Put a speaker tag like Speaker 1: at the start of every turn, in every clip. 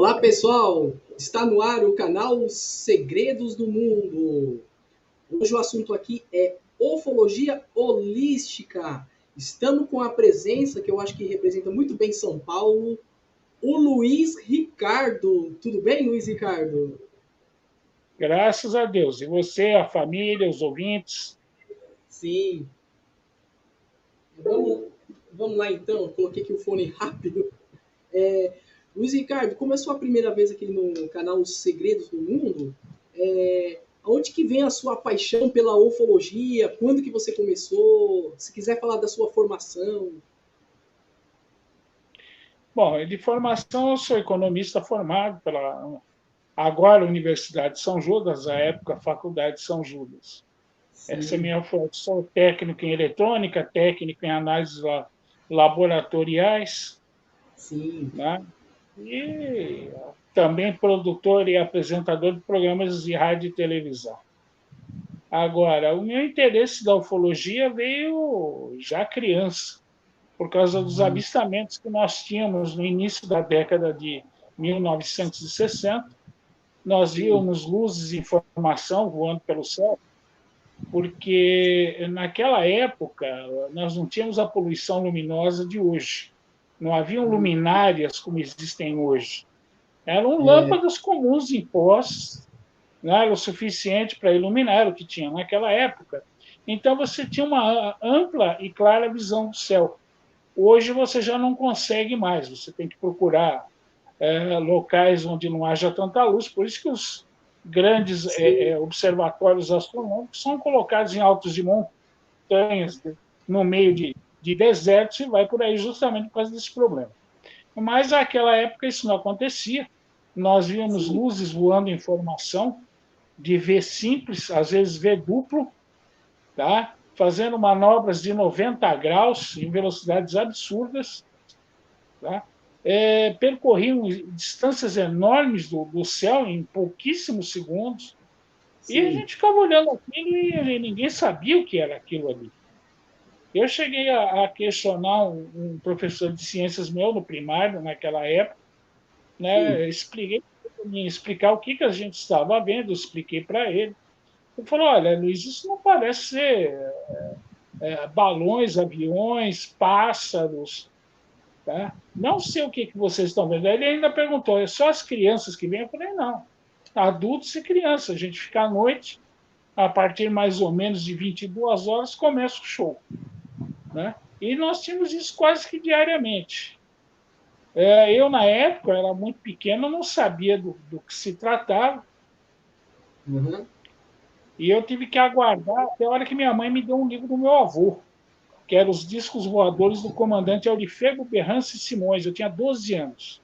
Speaker 1: Olá pessoal, está no ar o canal Segredos do Mundo. Hoje o assunto aqui é ufologia holística. Estamos com a presença que eu acho que representa muito bem São Paulo, o Luiz Ricardo. Tudo bem, Luiz Ricardo?
Speaker 2: Graças a Deus. E você, a família, os ouvintes?
Speaker 1: Sim. Vamos lá então, coloquei aqui o fone rápido. Luiz Ricardo, como é a sua primeira vez aqui no canal Segredos do Mundo, onde que vem a sua paixão pela ufologia? Quando que você começou? Se quiser falar da sua formação.
Speaker 2: Bom, de formação, eu sou economista formado pela agora Universidade de São Judas, à época Faculdade de São Judas. Essa é a
Speaker 1: Sim,
Speaker 2: minha formação. Sou técnico em eletrônica, técnico em análises laboratoriais,
Speaker 1: sim,
Speaker 2: né? E também produtor e apresentador de programas de rádio e televisão. Agora, o meu interesse da ufologia veio já criança, por causa dos avistamentos que nós tínhamos no início da década de 1960. Nós
Speaker 1: sim.
Speaker 2: víamos luzes em formação voando pelo céu, porque naquela época nós não tínhamos a poluição luminosa de hoje. Não haviam luminárias como existem hoje. Eram
Speaker 1: É,
Speaker 2: lâmpadas comuns em postes, não era o suficiente para iluminar o que tinha naquela época. Então você tinha uma ampla e clara visão do céu. Hoje você já não consegue mais, você tem que procurar locais onde não haja tanta luz, por isso que os grandes
Speaker 1: sim,
Speaker 2: observatórios astronômicos são colocados em altos de montanhas, no meio de desertos, e vai por aí justamente por causa desse problema. Mas naquela época isso não acontecia, nós víamos
Speaker 1: sim,
Speaker 2: luzes voando em formação, de V simples, às vezes V duplo, tá? Fazendo manobras de 90 graus em velocidades absurdas, tá? Percorriam distâncias enormes do céu em pouquíssimos segundos, e a
Speaker 1: sim.
Speaker 2: gente ficava olhando aquilo e ninguém sabia o que era aquilo ali. Eu cheguei a questionar um professor de ciências meu no primário, naquela época,
Speaker 1: Sim.
Speaker 2: né? Expliquei me explicar o que a gente estava vendo, expliquei para ele. Ele falou: olha, Luiz, isso não parece ser balões, aviões, pássaros, tá? Não sei o que vocês estão vendo. Ele ainda perguntou: é só as crianças que vêm? Eu falei: não, adultos e crianças. A gente fica à noite, a partir mais ou menos de 22 horas, começa o show, né? E nós tínhamos isso quase que diariamente. Eu, na época, era muito pequeno, não sabia do que se tratava,
Speaker 1: Uhum.
Speaker 2: e eu tive que aguardar até a hora que minha mãe me deu um livro do meu avô, que era Os Discos Voadores do Comandante Aurifego Berrance Simões. Eu tinha 12 anos,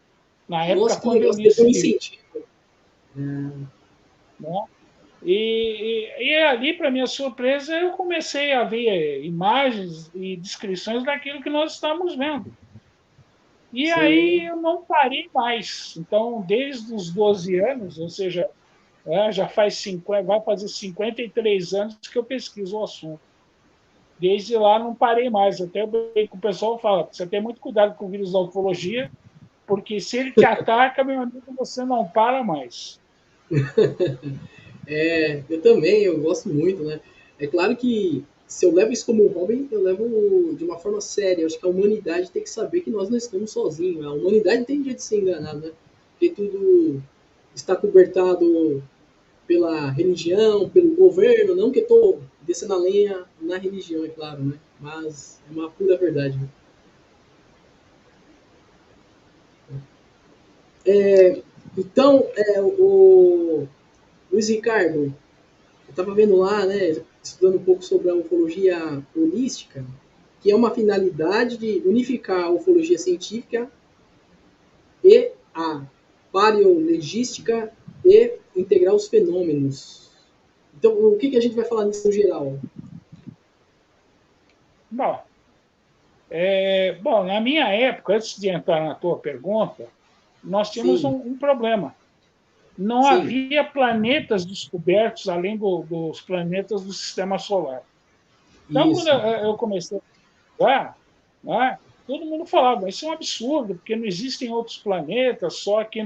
Speaker 2: na época,
Speaker 1: Nossa, que
Speaker 2: quando
Speaker 1: legal.
Speaker 2: eu
Speaker 1: Você
Speaker 2: li
Speaker 1: teve um
Speaker 2: esse livro.
Speaker 1: incentivo.
Speaker 2: Né? E ali, para minha surpresa, eu comecei a ver imagens e descrições daquilo que nós estávamos vendo. E aí
Speaker 1: Sim.
Speaker 2: eu não parei mais. Então, desde os 12 anos, ou seja, já faz 50, vai fazer 53 anos que eu pesquiso o assunto. Desde lá não parei mais. Até o pessoal fala: você tem muito cuidado com o vírus da ufologia, porque se ele te ataca, meu amigo, você não para mais.
Speaker 1: Eu também, eu gosto muito, né? É claro que se eu levo isso como um hobby, eu levo de uma forma séria. Eu acho que a humanidade tem que saber que nós não estamos sozinhos. A humanidade tem jeito de ser enganada, né? Porque tudo está cobertado pela religião, pelo governo. Não que eu estou descendo a lenha na religião, é claro, né? Mas é uma pura verdade. Né? Então, o Luiz Ricardo, eu estava vendo lá, né, estudando um pouco sobre a ufologia holística, que é uma finalidade de unificar a ufologia científica e a paleologística e integrar os fenômenos. Então, o que a gente vai falar nisso no geral?
Speaker 2: Bom, bom, na minha época, antes de entrar na tua pergunta, nós tínhamos
Speaker 1: Sim,
Speaker 2: um problema. Não
Speaker 1: sim,
Speaker 2: havia planetas descobertos além dos planetas do sistema solar. Então, quando
Speaker 1: isso.
Speaker 2: eu comecei a estudar, né, todo mundo falava: isso é um absurdo, porque não existem outros planetas, só aqui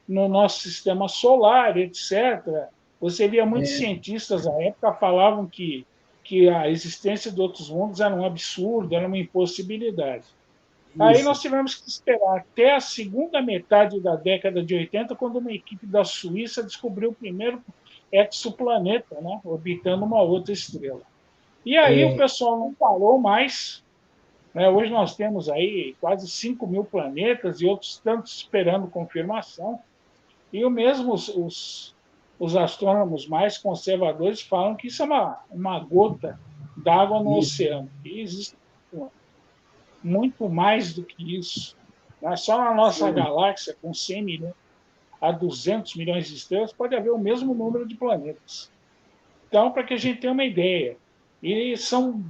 Speaker 2: no nosso sistema solar, etc. Você via muitos cientistas à época falavam que a existência de outros mundos era um absurdo, era uma impossibilidade. Aí
Speaker 1: Isso.
Speaker 2: nós tivemos que esperar até a segunda metade da década de 80, quando uma equipe da Suíça descobriu o primeiro exoplaneta, né, orbitando uma outra estrela. E aí o
Speaker 1: É,
Speaker 2: pessoal não parou mais. Né? Hoje nós temos aí quase 5 mil planetas e outros tantos esperando confirmação. E o mesmo os astrônomos mais conservadores falam que isso é uma gota d'água no
Speaker 1: isso.
Speaker 2: oceano. E existe muito mais do que isso. Né? Só na nossa
Speaker 1: Sim.
Speaker 2: galáxia, com 100 milhões a 200 milhões de estrelas, pode haver o mesmo número de planetas. Então, para que a gente tenha uma ideia, e são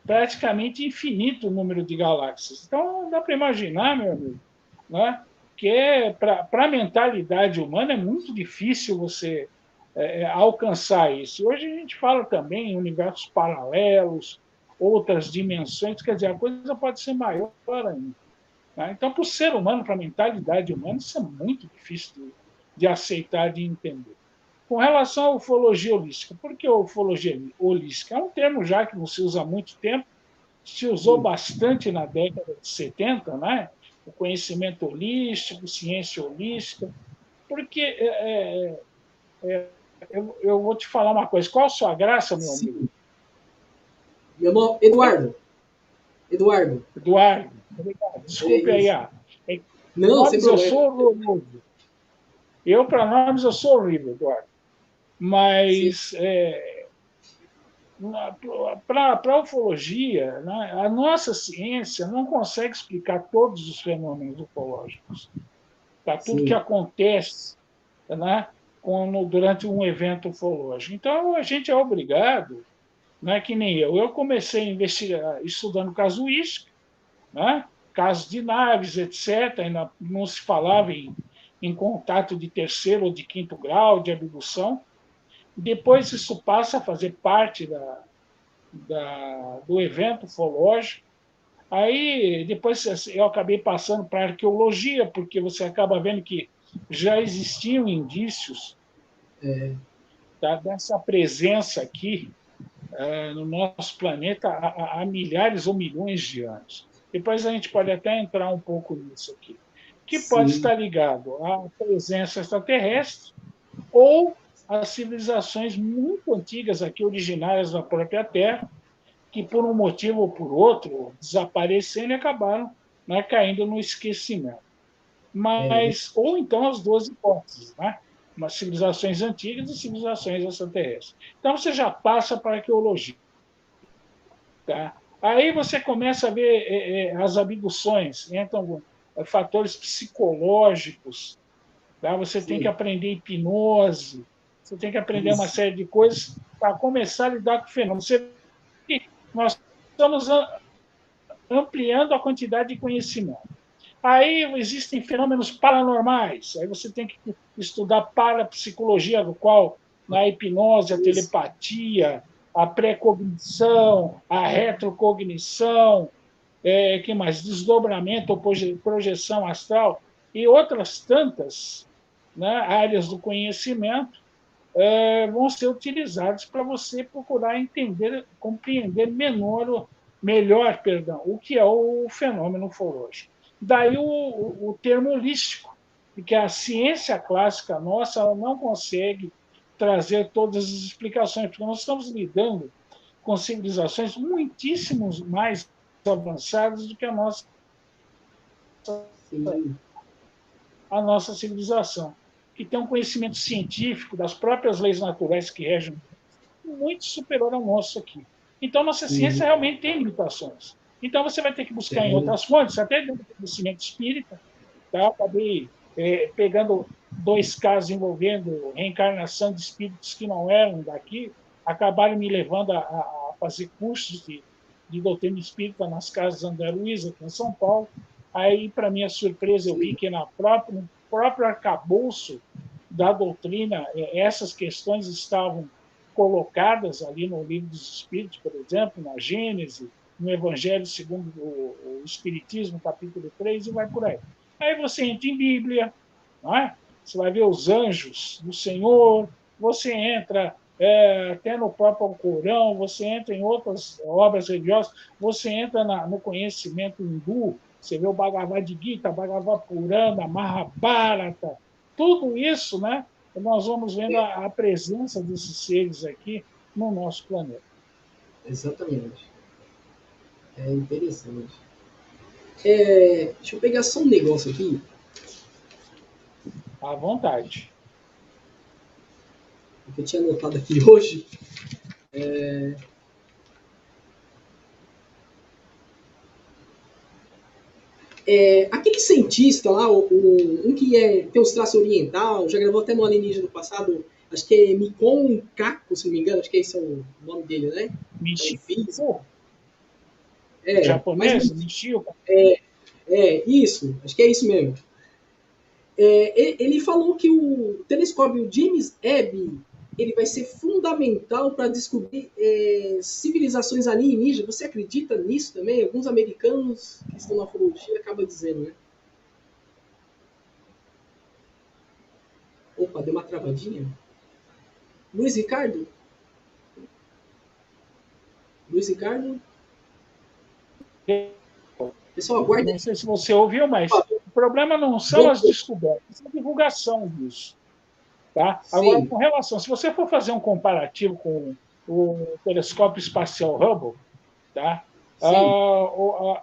Speaker 2: praticamente infinito o número de galáxias. Então, dá para imaginar, meu amigo, né, que para a mentalidade humana é muito difícil você alcançar isso. Hoje a gente fala também em universos paralelos, outras dimensões, quer dizer, a coisa pode ser maior ainda. Né? Então, para o ser humano, para a mentalidade humana, isso é muito difícil de aceitar, de entender. Com relação à ufologia holística, por que a ufologia holística? É um termo já que não se usa há muito tempo, se usou
Speaker 1: Sim.
Speaker 2: bastante na década de 70, né? O conhecimento holístico, ciência holística, porque eu vou te falar uma coisa, qual a sua graça, meu amigo?
Speaker 1: Sim. Meu nome
Speaker 2: Oi?
Speaker 1: Eduardo. Eduardo.
Speaker 2: Eduardo, obrigado.
Speaker 1: É
Speaker 2: Desculpe aí,
Speaker 1: isso. Não, sem
Speaker 2: nomes eu
Speaker 1: problema.
Speaker 2: sou horroroso. Eu, para nomes, eu sou horrível, Eduardo.
Speaker 1: Sim.
Speaker 2: Mas para a ufologia, né, a nossa ciência não consegue explicar todos os fenômenos ufológicos. Tá? Tudo que
Speaker 1: Sim.
Speaker 2: acontece, né, durante um evento ufológico. Então, a gente é obrigado, né, que nem eu. Eu comecei a investigar, estudando casuística, né, casos de naves, etc. Ainda não se falava em contato de terceiro ou de quinto grau, de abdução. Depois, isso passa a fazer parte do evento ufológico. Aí, depois eu acabei passando para a arqueologia, porque você acaba vendo que já existiam indícios,
Speaker 1: É,
Speaker 2: tá, dessa presença aqui no nosso planeta há milhares ou milhões de anos. Depois a gente pode até entrar um pouco nisso aqui, que pode
Speaker 1: sim.
Speaker 2: estar ligado à presença extraterrestre ou às civilizações muito antigas aqui, originárias da própria Terra, que por um motivo ou por outro desaparecendo e acabaram, né, caindo no esquecimento.
Speaker 1: É,
Speaker 2: Mas, ou então as duas hipóteses, né? Umas civilizações antigas e civilizações extraterrestres. Então você já passa para a arqueologia. Tá? Aí você começa a ver as abduções, entram fatores psicológicos, tá? Você tem que
Speaker 1: sim.
Speaker 2: aprender hipnose, você tem que aprender uma
Speaker 1: Isso.
Speaker 2: série de coisas para começar a lidar com o fenômeno. Você, nós estamos ampliando a quantidade de conhecimento. Aí existem fenômenos paranormais, aí você tem que estudar parapsicologia, do qual na hipnose, a
Speaker 1: Isso.
Speaker 2: telepatia, a pré-cognição, a retrocognição, que mais? Desdobramento ou projeção astral e outras tantas, né, áreas do conhecimento vão ser utilizados para você procurar entender, compreender melhor, perdão, o que é o fenômeno ufológico. Daí o termo holístico, porque a ciência clássica nossa ela não consegue trazer todas as explicações, porque nós estamos lidando com civilizações muitíssimo mais avançadas do que
Speaker 1: Sim.
Speaker 2: a nossa civilização, que tem um conhecimento científico das próprias leis naturais que regem muito superior ao nosso aqui. Então, nossa ciência
Speaker 1: Sim.
Speaker 2: realmente tem limitações. Então, você vai ter que buscar em
Speaker 1: Tem.
Speaker 2: outras fontes, até dentro do conhecimento espírita. Tá? Acabei pegando dois casos envolvendo reencarnação de espíritos que não eram daqui, acabaram me levando a fazer cursos de doutrina espírita nas casas André Luiz, aqui em São Paulo. Aí, para minha surpresa, eu vi
Speaker 1: Sim.
Speaker 2: que no próprio arcabouço da doutrina, essas questões estavam colocadas ali no Livro dos Espíritos, por exemplo, na Gênese, no Evangelho segundo o Espiritismo, capítulo 3, e vai por aí. Aí você entra em Bíblia, não é? Você vai ver os anjos do Senhor, você entra até no próprio Corão, você entra em outras obras religiosas, você entra no conhecimento hindu, você vê o Bhagavad Gita, Bhagavad Purana, Mahabharata, tudo isso, né? Nós vamos vendo a presença desses seres aqui no nosso planeta.
Speaker 1: Exatamente. É interessante. Deixa eu pegar só um negócio aqui.
Speaker 2: À vontade.
Speaker 1: Que eu tinha anotado aqui hoje. Aquele cientista lá, um que tem os traços oriental, já gravou até no Alienígena do passado, acho que é Mikon Kaku, se não me engano, acho que esse é o nome dele, né? É um físico.
Speaker 2: Japonês? Michio?
Speaker 1: Isso, acho que é isso mesmo. Ele falou que o telescópio James Webb ele vai ser fundamental para descobrir civilizações alienígenas. Você acredita nisso também? Alguns americanos que estão na ufologia acabam dizendo, né? Opa, deu uma travadinha. Luiz Ricardo? Luiz Ricardo? Pessoal, aguarda.
Speaker 2: Não sei se você ouviu, mas o problema não são as descobertas, é a divulgação disso. Tá? Agora, com relação, se você for fazer um comparativo com o telescópio espacial Hubble, tá?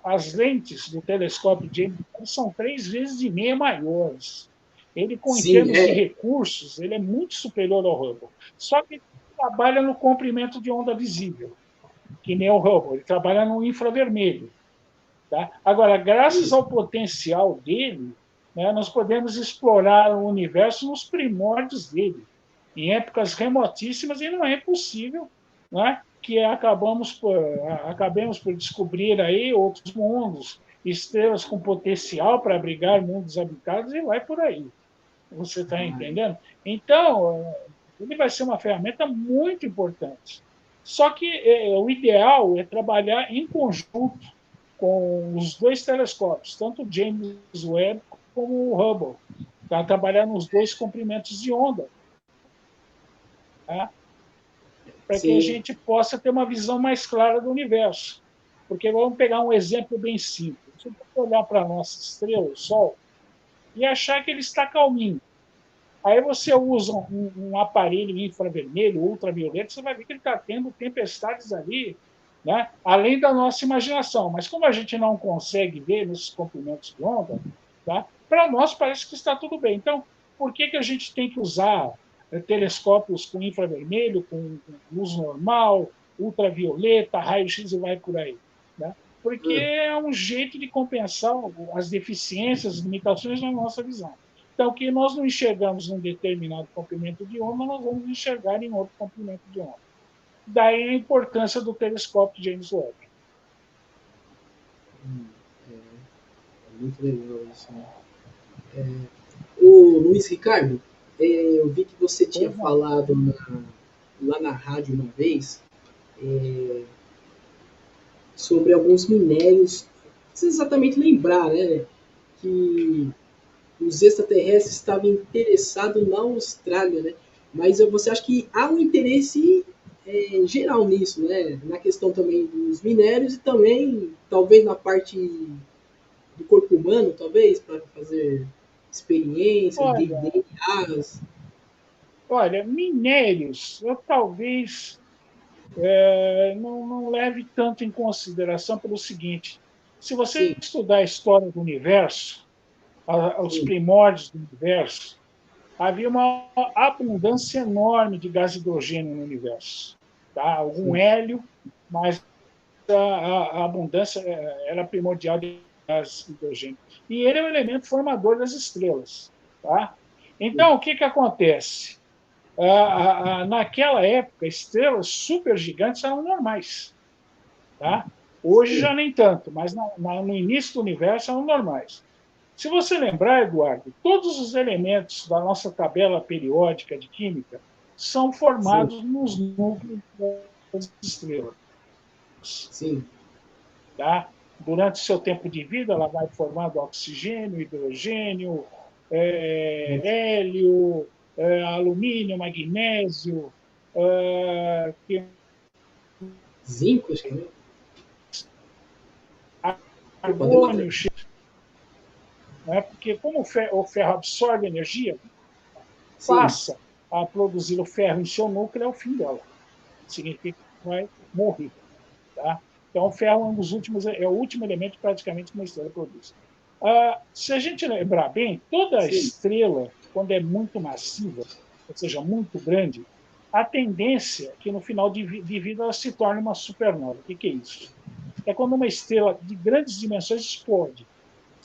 Speaker 2: As lentes do telescópio James Webb são 3,5 vezes maiores. Ele, em termos de recursos, ele é muito superior ao Hubble. Só que ele trabalha no comprimento de onda visível, que nem o Hubble. Ele trabalha no infravermelho. Tá? Agora, graças ao potencial dele, né, nós podemos explorar o universo nos primórdios dele, em épocas remotíssimas, e não é impossível, né, que acabemos por descobrir aí outros mundos, estrelas com potencial para abrigar mundos habitados, e vai por aí. Você está entendendo? Então, ele vai ser uma ferramenta muito importante. Só que o ideal é trabalhar em conjunto com os dois telescópios, tanto o James Webb como o Hubble, para trabalhar nos dois comprimentos de onda, tá? Para que a gente possa ter uma visão mais clara do universo. Porque vamos pegar um exemplo bem simples. Você pode olhar para a nossa estrela, o Sol, e achar que ele está calminho. Aí você usa um aparelho infravermelho, ultravioleta, você vai ver que ele está tendo tempestades ali, né? Além da nossa imaginação. Mas como a gente não consegue ver nesses comprimentos de onda, tá? Para nós parece que está tudo bem. Então, por que a gente tem que usar telescópios com infravermelho, com luz normal, ultravioleta, raio-x e vai por aí? Né? Porque é um jeito de compensar as deficiências, as limitações da nossa visão. Então, o que nós não enxergamos num determinado comprimento de onda, nós vamos enxergar em outro comprimento de onda. Daí a importância do telescópio James Webb.
Speaker 1: Muito legal isso, né? O Luiz Ricardo, eu vi que você tinha falado lá na rádio uma vez sobre alguns minérios. Não precisa exatamente lembrar, né? Que os extraterrestres estavam interessados na Austrália, né? Mas você acha que há um interesse geral nisso, né? Na questão também dos minérios e também, talvez, na parte do corpo humano, talvez, para fazer experiências, DNAs.
Speaker 2: Olha, minérios, eu talvez não leve tanto em consideração pelo seguinte: se você estudar a história do universo, os primórdios do universo, havia uma abundância enorme de gás hidrogênio no universo. Tá? Algum hélio, mas a abundância era primordial de gás hidrogênio. E ele é o elemento formador das estrelas. Tá? Então, o que acontece? Naquela época, estrelas supergigantes eram normais. Tá? Hoje já nem tanto, mas no início do universo eram normais. Se você lembrar, Eduardo, todos os elementos da nossa tabela periódica de química são formados nos núcleos das estrelas.
Speaker 1: Sim.
Speaker 2: Tá? Durante o seu tempo de vida, ela vai formando oxigênio, hidrogênio, hélio, alumínio, magnésio,
Speaker 1: Zinco, acho que pode
Speaker 2: argônio, né? Porque como o ferro absorve energia,
Speaker 1: sim,
Speaker 2: passa a produzir o ferro em seu núcleo, é o fim dela. Significa que vai morrer. Tá? Então, o ferro é o último elemento praticamente que uma estrela produz. Se a gente lembrar bem, toda
Speaker 1: sim,
Speaker 2: estrela, quando é muito massiva, ou seja, muito grande, a tendência é que no final de vida ela se torne uma supernova. O que é isso? É quando uma estrela de grandes dimensões explode.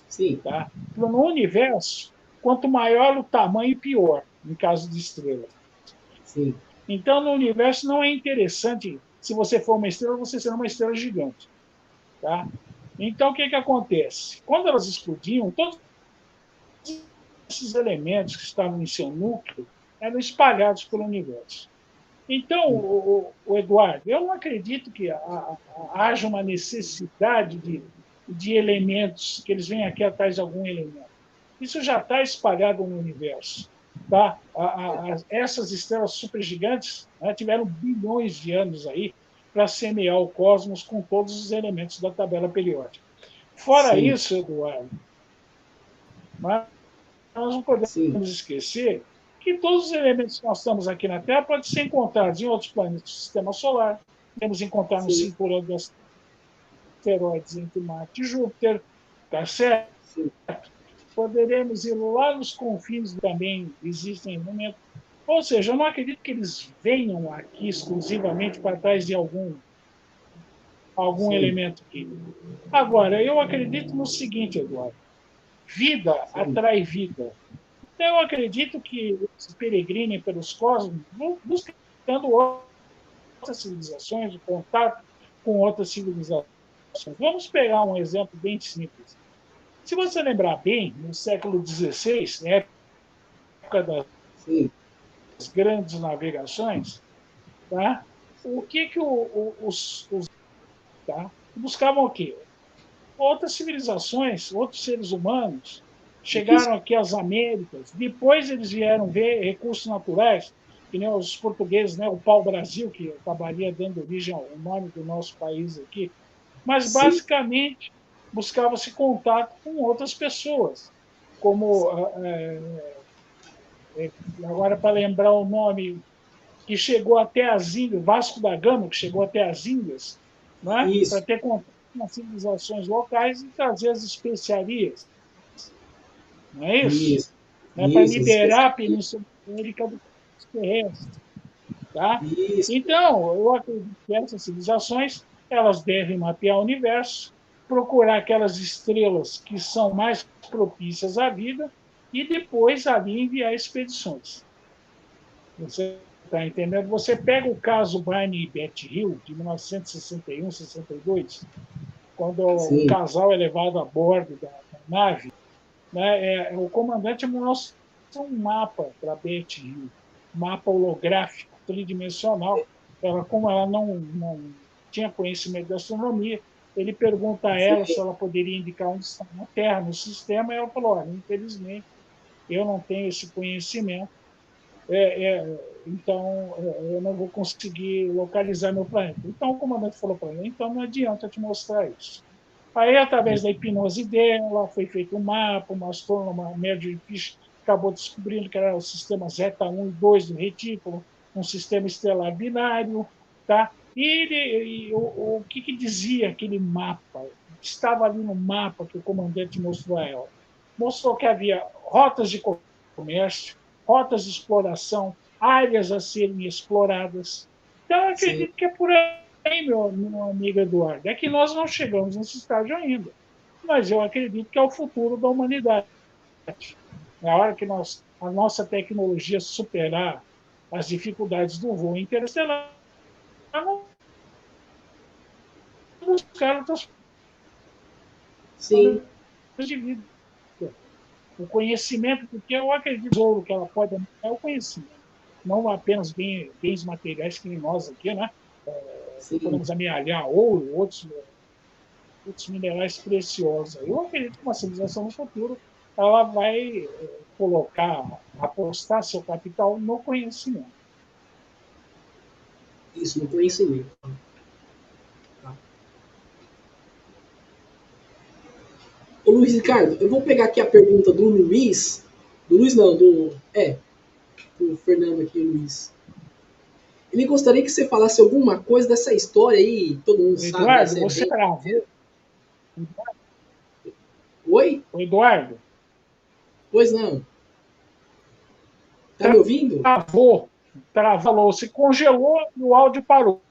Speaker 1: sim,
Speaker 2: Tá? No universo, quanto maior o tamanho, pior, em caso de estrela.
Speaker 1: sim,
Speaker 2: Então, no universo, não é interessante, se você for uma estrela, você ser uma estrela gigante. Tá? Então, o que acontece? Quando elas explodiam, todos esses elementos que estavam em seu núcleo eram espalhados pelo universo. Então,
Speaker 1: sim,
Speaker 2: Eduardo, eu não acredito que haja uma necessidade de elementos, que eles venham aqui atrás de algum elemento. Isso já está espalhado no universo. Tá? Essas estrelas supergigantes, né, tiveram bilhões de anos aí para semear o cosmos com todos os elementos da tabela periódica. Fora
Speaker 1: sim,
Speaker 2: isso, Eduardo, nós não podemos
Speaker 1: sim,
Speaker 2: esquecer que todos os elementos que nós estamos aqui na Terra podem ser encontrados em outros planetas do Sistema Solar. Podemos encontrar no
Speaker 1: sim,
Speaker 2: cinturão de asteroides entre Marte e Júpiter, tá certo?
Speaker 1: sim,
Speaker 2: Poderemos ir lá nos confins também existem elementos. Ou seja, eu não acredito que eles venham aqui exclusivamente para trás de algum
Speaker 1: sim,
Speaker 2: elemento químico. Agora, eu acredito no seguinte, Eduardo: vida
Speaker 1: sim,
Speaker 2: atrai vida. Então, eu acredito que eles peregrinem pelos cosmos buscando outras civilizações, o contato com outras civilizações. Vamos pegar um exemplo bem simples. Se você lembrar bem, no século XVI, na época das
Speaker 1: sim,
Speaker 2: grandes navegações, tá? O que os tá? Buscavam o quê? Outras civilizações, outros seres humanos
Speaker 1: isso,
Speaker 2: chegaram aqui às Américas. Depois eles vieram ver recursos naturais, que nem os portugueses, né? O pau-brasil, que acabaria dando origem ao nome do nosso país aqui. Mas,
Speaker 1: sim,
Speaker 2: basicamente, buscava-se contato com outras pessoas, como, agora para lembrar o nome, que chegou até as Índias, Vasco da Gama, que chegou até as Índias, né, para
Speaker 1: isso,
Speaker 2: ter contato com as civilizações locais e trazer as especiarias, não é isso?
Speaker 1: isso,
Speaker 2: Né, para
Speaker 1: as
Speaker 2: liberar a
Speaker 1: especiarias,
Speaker 2: Península Ibérica do terrestre. Tá?
Speaker 1: isso,
Speaker 2: Então, eu acredito que essas civilizações elas devem mapear o universo, procurar aquelas estrelas que são mais propícias à vida e depois ali enviar expedições. Você está entendendo? Você pega o caso Barney e Betty Hill, de 1961, 62, quando o
Speaker 1: sim,
Speaker 2: casal é levado a bordo da nave, né, o comandante mostra um mapa para Betty Hill, mapa holográfico, tridimensional. Como ela não tinha conhecimento de astronomia, ele pergunta a ela se
Speaker 1: sim,
Speaker 2: ela poderia indicar onde está a Terra no sistema, e ela falou: olha, infelizmente, eu não tenho esse conhecimento, então eu não vou conseguir localizar meu planeta. Então o comandante falou para ele: então não adianta te mostrar isso. Aí, através da hipnose dela, foi feito um mapa, uma astrônoma, Mary Fish, acabou descobrindo que era o sistema Zeta 1 e 2 do retículo, um sistema estelar binário. Tá? O que dizia aquele mapa? Estava ali no mapa que o comandante mostrou a ela. Mostrou que havia rotas de comércio, rotas de exploração, áreas a serem exploradas. Então, eu
Speaker 1: sim,
Speaker 2: acredito que é por aí, meu amigo Eduardo. É que nós não chegamos nesse estágio ainda. Mas eu acredito que é o futuro da humanidade. Na hora que a nossa tecnologia superar as dificuldades do voo interestelar, vamos buscar outras
Speaker 1: sim,
Speaker 2: formas de vida. O conhecimento, porque eu acredito que o ouro que ela pode é o conhecimento, não apenas bens materiais que nós aqui, né?
Speaker 1: sim,
Speaker 2: Podemos amealhar ouro, outros minerais preciosos. Eu acredito que uma civilização no futuro ela vai apostar seu capital no conhecimento.
Speaker 1: Isso, no conhecimento. Tá. Ô, Luiz Ricardo, eu vou pegar aqui a pergunta do Luiz. Do Luiz não, do Fernando aqui, Luiz. Ele gostaria que você falasse alguma coisa dessa história aí, todo mundo sabe.
Speaker 2: Eduardo, você travou.
Speaker 1: Oi?
Speaker 2: Eduardo?
Speaker 1: Pois não. Tá me ouvindo?
Speaker 2: Travou, se congelou e o áudio parou.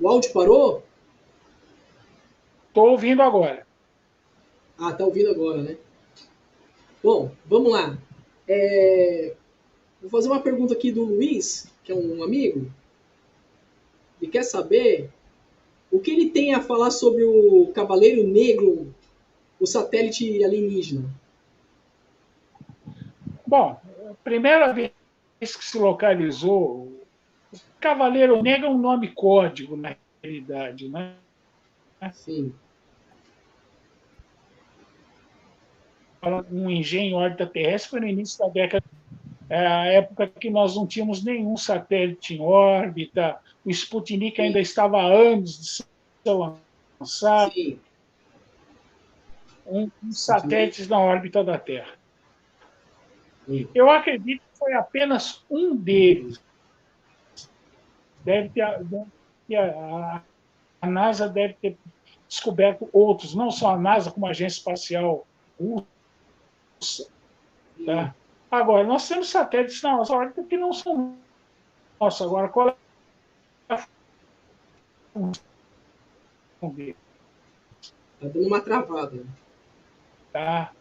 Speaker 1: O áudio parou?
Speaker 2: Estou ouvindo agora.
Speaker 1: Ah, tá ouvindo agora, né? Bom, vamos lá. Vou fazer uma pergunta aqui do Luiz, que é um amigo. Ele quer saber o que ele tem a falar sobre o Cavaleiro Negro, o satélite alienígena.
Speaker 2: Bom, a primeira vez que se localizou, o Cavaleiro Negro é um nome código, na realidade, né?
Speaker 1: Sim.
Speaker 2: Um engenho em órbita terrestre foi no início da década. É a época que nós não tínhamos nenhum satélite em órbita, o Sputnik ainda estava a anos de ser lançado,
Speaker 1: Sim.
Speaker 2: um satélite na órbita da Terra.
Speaker 1: Sim.
Speaker 2: Eu acredito que foi apenas um deles. A NASA deve ter descoberto outros, não só a NASA, como a Agência Espacial Russa. Tá? Agora, nós temos satélites na nossa órbita que não são nossos. Agora, qual é a função dele?
Speaker 1: Tá dando uma travada.
Speaker 2: Tá?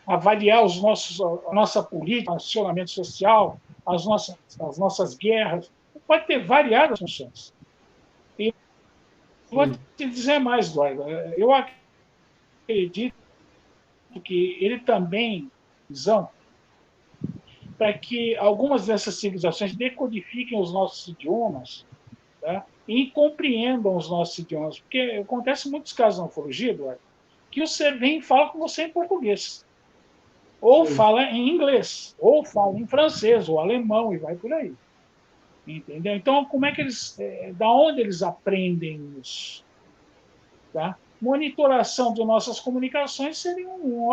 Speaker 2: Avaliar a nossa política, acionamento social, as nossas guerras. Pode ter variadas funções. E vou te dizer mais, Eduardo. Eu acredito que ele também, para que algumas dessas civilizações decodifiquem os nossos idiomas, tá? E compreendam os nossos idiomas. Porque acontece muitos casos na ufologia, Eduardo, que o ser vem e fala com você em português. Ou fala em inglês, ou fala em francês, ou alemão, e vai por aí. Entendeu? Então, como é que da onde eles aprendem isso? Tá? Monitoração de nossas comunicações seria uma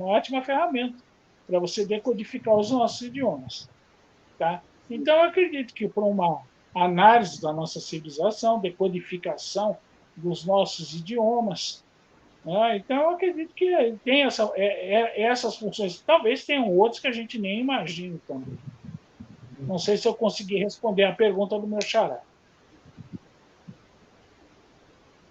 Speaker 2: ótima ferramenta para você decodificar os nossos idiomas. Tá? Então, eu acredito que para uma análise da nossa civilização, decodificação dos nossos idiomas, né? Então, eu acredito que tem essas funções. Talvez tenham outros que a gente nem imagine também. Não sei se eu consegui responder a pergunta do meu xará.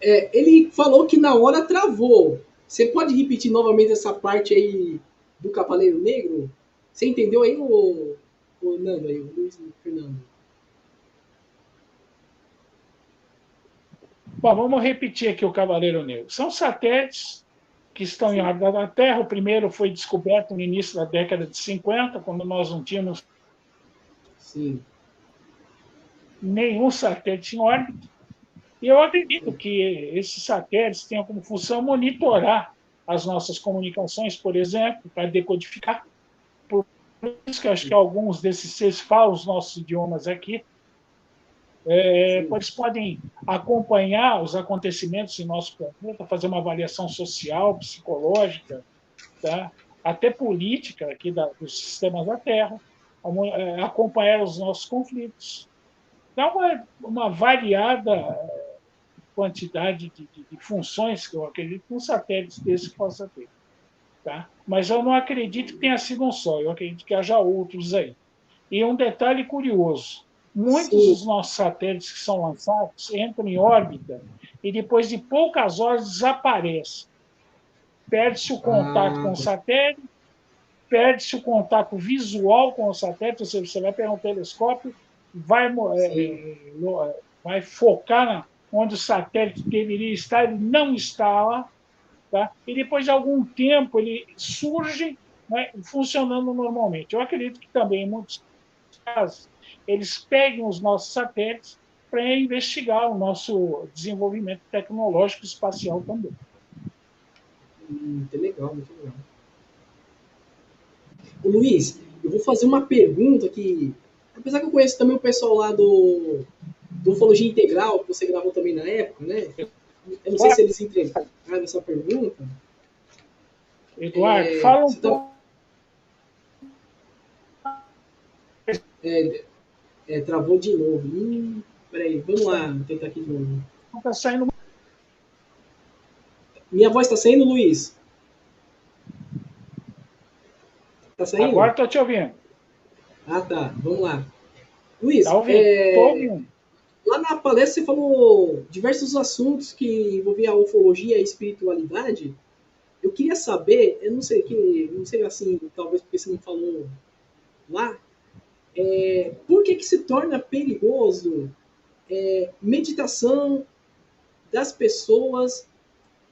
Speaker 1: Ele falou que na hora travou. Você pode repetir novamente essa parte aí do Cavaleiro Negro? Você entendeu aí, o Nando, aí, o Luiz Fernando?
Speaker 2: Bom, vamos repetir aqui o Cavaleiro Negro. São satélites que estão em órbita da Terra. O primeiro foi descoberto no início da década de 50, quando nós não tínhamos nenhum satélite em órbita. E eu acredito que esses satélites tenham como função monitorar as nossas comunicações, por exemplo, para decodificar. Por isso que eu acho que alguns desses seres falam os nossos idiomas aqui. Eles podem acompanhar os acontecimentos em nosso planeta, fazer uma avaliação social, psicológica, tá? Até política aqui dos sistemas da Terra, acompanhar os nossos conflitos. Dá uma variada quantidade de funções que eu acredito que um satélite desse possa ter. Tá? Mas eu não acredito que tenha sido um só, eu acredito que haja outros aí. E um detalhe curioso, muitos dos nossos satélites que são lançados entram em órbita e depois de poucas horas desaparecem. Perde-se o contato com o satélite, perde-se o contato visual com o satélite, ou seja, você vai pegar um telescópio, vai focar onde o satélite deveria estar, ele não está lá, tá? E depois de algum tempo ele surge, né, funcionando normalmente. Eu acredito que também, em muitos casos, eles peguem os nossos satélites para investigar o nosso desenvolvimento tecnológico espacial também.
Speaker 1: Muito legal, muito legal. Ô, Luiz, eu vou fazer uma pergunta que, apesar que eu conheço também o pessoal lá do Ufologia Integral, que você gravou também na época, né? Eu não sei se eles entregaram essa pergunta.
Speaker 2: Eduardo, fala um
Speaker 1: pouco. Travou de novo. Peraí, vamos lá, vou tentar aqui de novo.
Speaker 2: Tá saindo.
Speaker 1: Minha voz tá saindo, Luiz? Tá saindo?
Speaker 2: Agora tô te ouvindo.
Speaker 1: Ah, tá. Vamos lá. Luiz,
Speaker 2: tá ouvindo? Tô ouvindo.
Speaker 1: Lá na palestra você falou diversos assuntos que envolviam a ufologia e a espiritualidade. Eu queria saber, eu não sei assim, talvez porque você não falou lá, por que se torna perigoso meditação das pessoas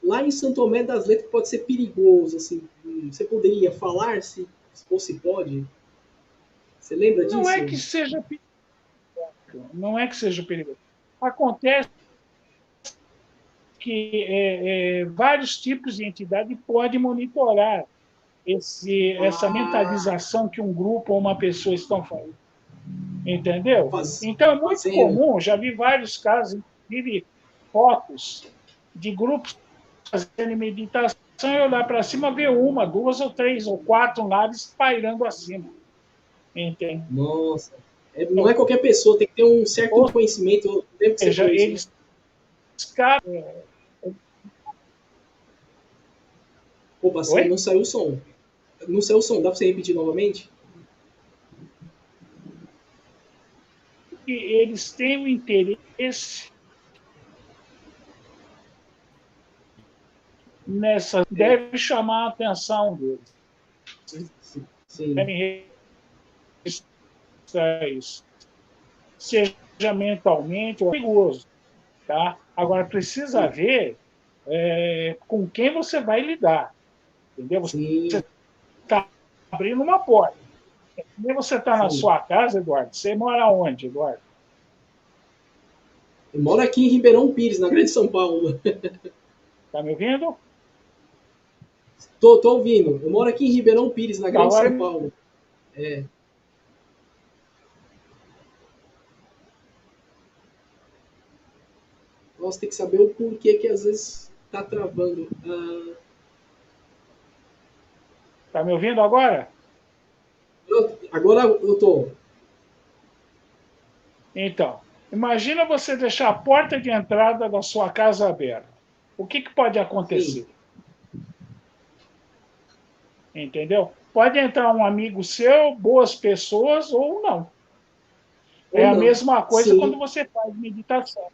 Speaker 1: lá em Santo Tomé das Letras, pode ser perigoso, assim, você poderia falar se pode? Você lembra disso?
Speaker 2: Não é que seja perigoso, não é que seja perigoso. Acontece que vários tipos de entidade podem monitorar essa mentalização que um grupo ou uma pessoa estão fazendo. Entendeu? Então é muito comum, já vi vários casos, inclusive fotos de grupos fazendo meditação e olhar para cima, ver uma, duas ou três ou quatro naves pairando acima. Entende?
Speaker 1: Nossa. Não é qualquer pessoa, tem que ter um certo conhecimento. Deve ser
Speaker 2: eles
Speaker 1: Opa, não saiu o som. Não saiu o som, dá para você repetir novamente?
Speaker 2: E eles têm o interesse nessa. Deve chamar a atenção deles.
Speaker 1: Sim.
Speaker 2: Devem registrar isso. Seja mentalmente ou perigoso. Tá? Agora, precisa ver com quem você vai lidar. Entendeu? Você está abrindo uma porta. Nem você está na sua casa, Eduardo. Você mora onde, Eduardo?
Speaker 1: Eu moro aqui em Ribeirão Pires, na Grande São Paulo.
Speaker 2: Está me ouvindo?
Speaker 1: Tô ouvindo. Eu moro aqui em Ribeirão Pires, na Grande São Paulo. Nós tem que saber o porquê que às vezes está travando.
Speaker 2: Tá me ouvindo agora?
Speaker 1: Agora eu tô.
Speaker 2: Então, imagina você deixar a porta de entrada da sua casa aberta. O que pode acontecer?
Speaker 1: Sim.
Speaker 2: Entendeu? Pode entrar um amigo seu, boas pessoas ou não. É a mesma coisa quando você faz meditação.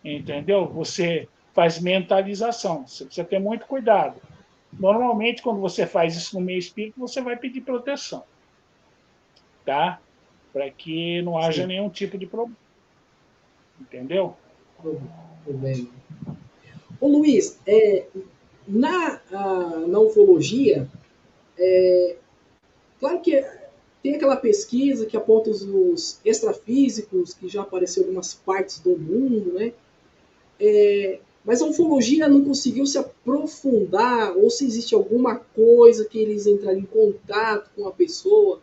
Speaker 2: Entendeu? Você faz mentalização. Você precisa ter muito cuidado. Normalmente, quando você faz isso no meio espírita, você vai pedir proteção. Tá? Para que não haja nenhum tipo de problema. Entendeu?
Speaker 1: Tudo bem. Ô Luiz, na ufologia, claro que tem aquela pesquisa que aponta os extrafísicos, que já apareceu em algumas partes do mundo, né? Mas a ufologia não conseguiu se aprofundar, ou se existe alguma coisa que eles entrarem em contato com a pessoa,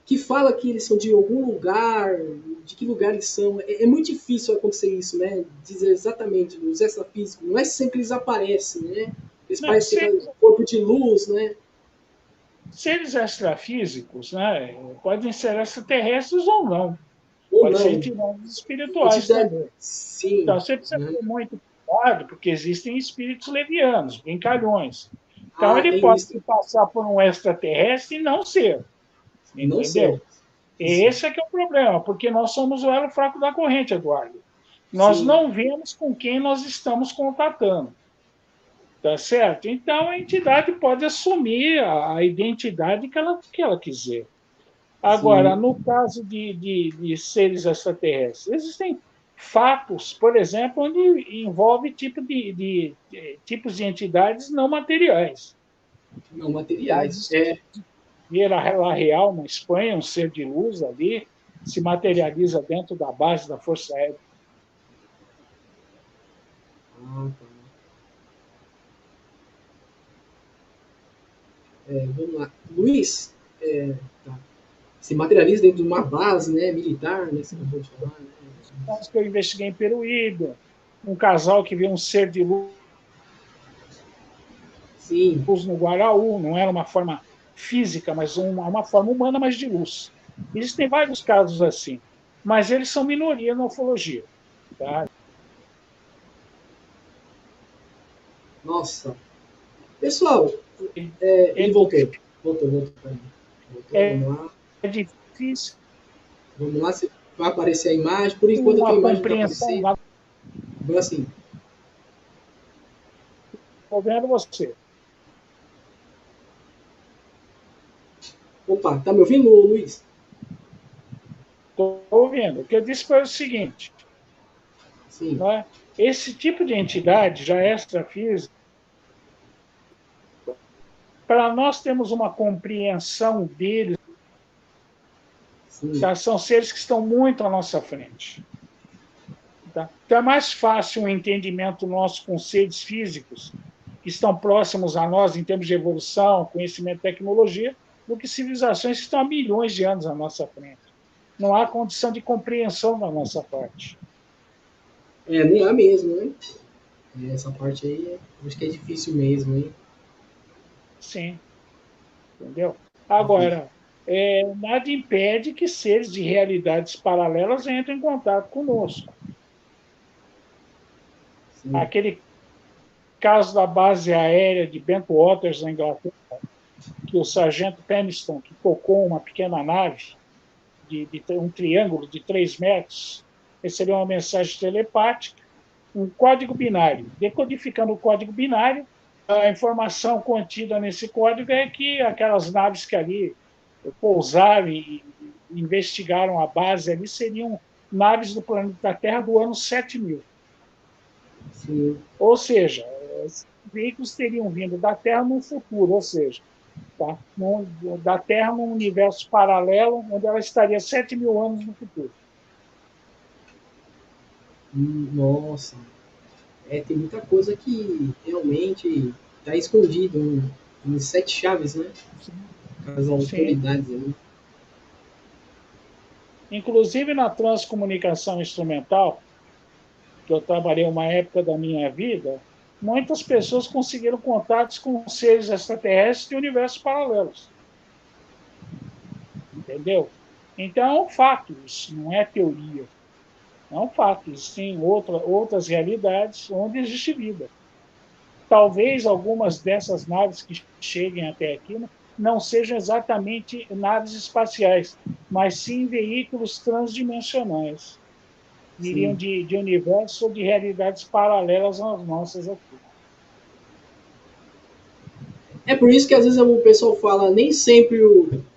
Speaker 1: que fala que eles são de algum lugar, de que lugar eles são. É muito difícil acontecer isso, né? Dizer exatamente, os extrafísicos. Não é sempre eles aparecem, né? Eles parecem um corpo de luz, né?
Speaker 2: Seres extrafísicos, né? Podem ser extraterrestres ou não.
Speaker 1: Ou
Speaker 2: ser entidades espirituais também.
Speaker 1: Sim.
Speaker 2: Então, você precisa ter muito cuidado, porque existem espíritos levianos, brincalhões. Então, ele pode se passar por um extraterrestre e não ser. Entendeu?
Speaker 1: Não ser.
Speaker 2: Esse é que é o problema, porque nós somos o elo fraco da corrente, Eduardo. Nós não vemos com quem nós estamos contatando. Tá certo? Então, a entidade pode assumir a identidade que ela quiser. Agora, no caso de seres extraterrestres, existem fatos, por exemplo, onde envolve tipos de entidades não materiais.
Speaker 1: Não materiais.
Speaker 2: Era lá real, na Espanha, um ser de luz ali, se materializa dentro da base da Força Aérea.
Speaker 1: Ah, tá. Vamos lá. Luiz, tá. Se materializa dentro de uma base, né, militar, né, você acabou de falar, né?
Speaker 2: Caso que eu investiguei em Peruíbe, um casal que viu um ser de
Speaker 1: Sim.
Speaker 2: luz no Guaraú, não era uma forma física, mas uma forma humana, mas de luz. Existem vários casos assim, mas eles são minoria na ufologia. Tá?
Speaker 1: Nossa. Pessoal, ele
Speaker 2: É,
Speaker 1: voltou. Voltou. Peraí. Voltou,
Speaker 2: é,
Speaker 1: vamos lá.
Speaker 2: é difícil
Speaker 1: Vamos lá, se vai aparecer a imagem. Por enquanto a tua
Speaker 2: uma
Speaker 1: imagem não vai
Speaker 2: compreensão.
Speaker 1: aparecer. Agora sim.
Speaker 2: Estou vendo você.
Speaker 1: Opa, tá me ouvindo, Luiz?
Speaker 2: Estou ouvindo. O que eu disse foi o seguinte:
Speaker 1: Sim,
Speaker 2: né? Esse tipo de entidade, já extrafísica, para nós termos uma compreensão deles,
Speaker 1: sim,
Speaker 2: tá? São seres que estão muito à nossa frente. Tá? Então é mais fácil um entendimento nosso com seres físicos que estão próximos a nós em termos de evolução, conhecimento e tecnologia, do que civilizações que estão há milhões de anos à nossa frente. Não há condição de compreensão da nossa parte.
Speaker 1: não há mesmo, né? Essa parte aí, acho que é difícil mesmo, hein?
Speaker 2: Sim, entendeu?
Speaker 1: Difícil.
Speaker 2: Agora, nada impede que seres de realidades paralelas entrem em contato conosco.
Speaker 1: Sim,
Speaker 2: Aquele caso da base aérea de Bentwaters, na Inglaterra, que o sargento Peniston, que tocou uma pequena nave de um triângulo de 3 metros, recebeu uma mensagem telepática, um código binário. Decodificando o código binário, a informação contida nesse código é que aquelas naves que ali pousaram e investigaram a base ali seriam naves do planeta Terra do ano 7000.
Speaker 1: sim.
Speaker 2: Ou seja, os veículos teriam vindo da Terra no futuro, ou seja, tá? Da Terra num universo paralelo, onde ela estaria 7.000 anos no futuro.
Speaker 1: Nossa. Tem muita coisa que realmente está escondido em sete chaves, né?
Speaker 2: Sim.
Speaker 1: As
Speaker 2: Sim.
Speaker 1: autoridades ali.
Speaker 2: Inclusive na transcomunicação instrumental, que eu trabalhei uma época da minha vida, muitas pessoas conseguiram contatos com seres extraterrestres de universos paralelos. Entendeu? Então é um fato, isso não é teoria. É um fato. Existem outras realidades onde existe vida. Talvez algumas dessas naves que cheguem até aqui não sejam exatamente naves espaciais, mas sim veículos transdimensionais. Viriam
Speaker 1: Sim.
Speaker 2: de universos ou de realidades paralelas às nossas aqui.
Speaker 1: É por isso que às vezes o pessoal fala nem sempre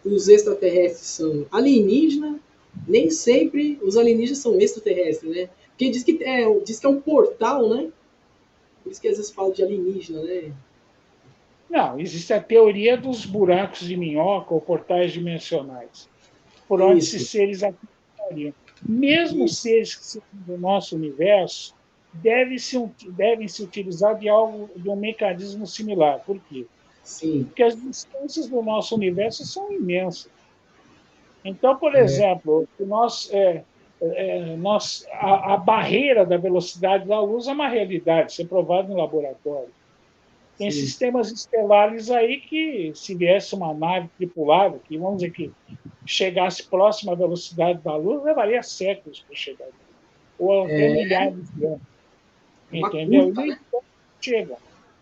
Speaker 1: os extraterrestres são alienígenas, nem sempre os alienígenas são extraterrestres, né? Porque diz que é um portal, né? Por isso que às vezes fala de alienígena, né?
Speaker 2: Não, existe a teoria dos buracos de minhoca ou portais dimensionais, por onde
Speaker 1: Isso,
Speaker 2: esses seres atravessariam. Mesmo
Speaker 1: isso,
Speaker 2: seres que são do nosso universo devem se utilizar de um mecanismo similar. Por quê?
Speaker 1: sim.
Speaker 2: Porque as distâncias do nosso universo são imensas. Então, por
Speaker 1: É,
Speaker 2: exemplo, a barreira da velocidade da luz é uma realidade, isso é provado no laboratório. Tem
Speaker 1: sim.
Speaker 2: sistemas estelares aí que, se viesse uma nave tripulada, que vamos dizer que chegasse próximo à velocidade da luz, levaria séculos para chegar aqui, ou até
Speaker 1: É
Speaker 2: milhares de anos,
Speaker 1: uma
Speaker 2: entendeu? E
Speaker 1: curta,
Speaker 2: no
Speaker 1: né?
Speaker 2: entanto, chega.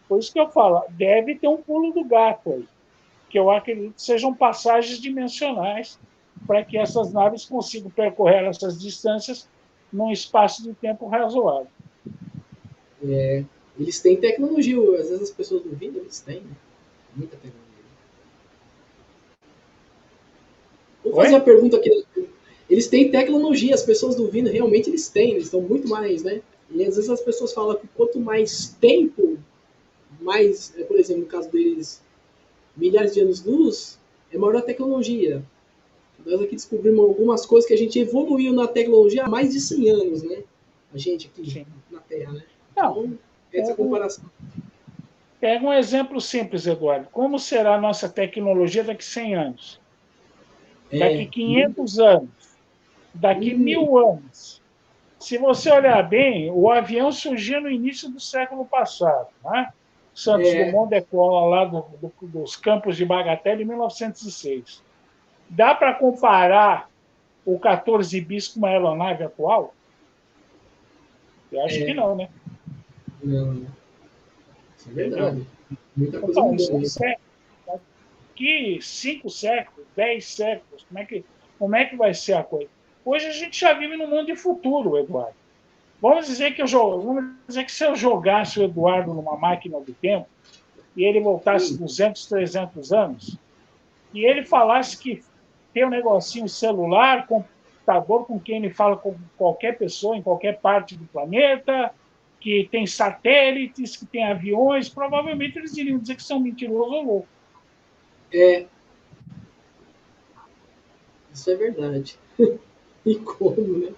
Speaker 2: Por isso que eu falo, deve ter um pulo do gato aí, que eu acredito que sejam passagens dimensionais para que essas naves consigam percorrer essas distâncias num espaço de tempo razoável.
Speaker 1: É, eles têm tecnologia, às vezes as pessoas duvidam, eles têm, né? Muita tecnologia. Vou fazer a
Speaker 2: Oi?
Speaker 1: pergunta aqui. Eles têm tecnologia, as pessoas duvidam, realmente eles têm, eles estão muito mais, né? E às vezes as pessoas falam que quanto mais tempo, mais, por exemplo, no caso deles, milhares de anos-luz, é maior a tecnologia. Nós aqui descobrimos algumas coisas que a gente evoluiu na tecnologia há mais de 100 anos, né? A gente aqui
Speaker 2: Sim.
Speaker 1: na Terra, né?
Speaker 2: Não,
Speaker 1: Então, essa comparação.
Speaker 2: pega um exemplo simples, Eduardo. Como será a nossa tecnologia daqui a 100 anos? Daqui 500 anos? Daqui 1000 anos? Se você olhar bem, o avião surgiu no início do século passado. Né? Santos Dumont decola lá dos campos de Bagatelle em 1906. Dá para comparar o 14 bis com uma aeronave atual? Eu acho que não, né?
Speaker 1: Não, isso é
Speaker 2: Entendeu?
Speaker 1: verdade. Muita coisa
Speaker 2: Então,
Speaker 1: mudou
Speaker 2: isso
Speaker 1: mesmo.
Speaker 2: é daqui 5 séculos, 10 séculos, como é que vai ser a coisa? Hoje a gente já vive num mundo de futuro, Eduardo. Vamos dizer que se eu jogasse o Eduardo numa máquina do tempo e ele voltasse 200, 300 anos, e ele falasse que tem um negocinho celular, computador com quem ele fala com qualquer pessoa em qualquer parte do planeta, que tem satélites, que tem aviões, provavelmente eles iriam dizer que são mentirosos ou loucos.
Speaker 1: Isso é verdade. E como, né?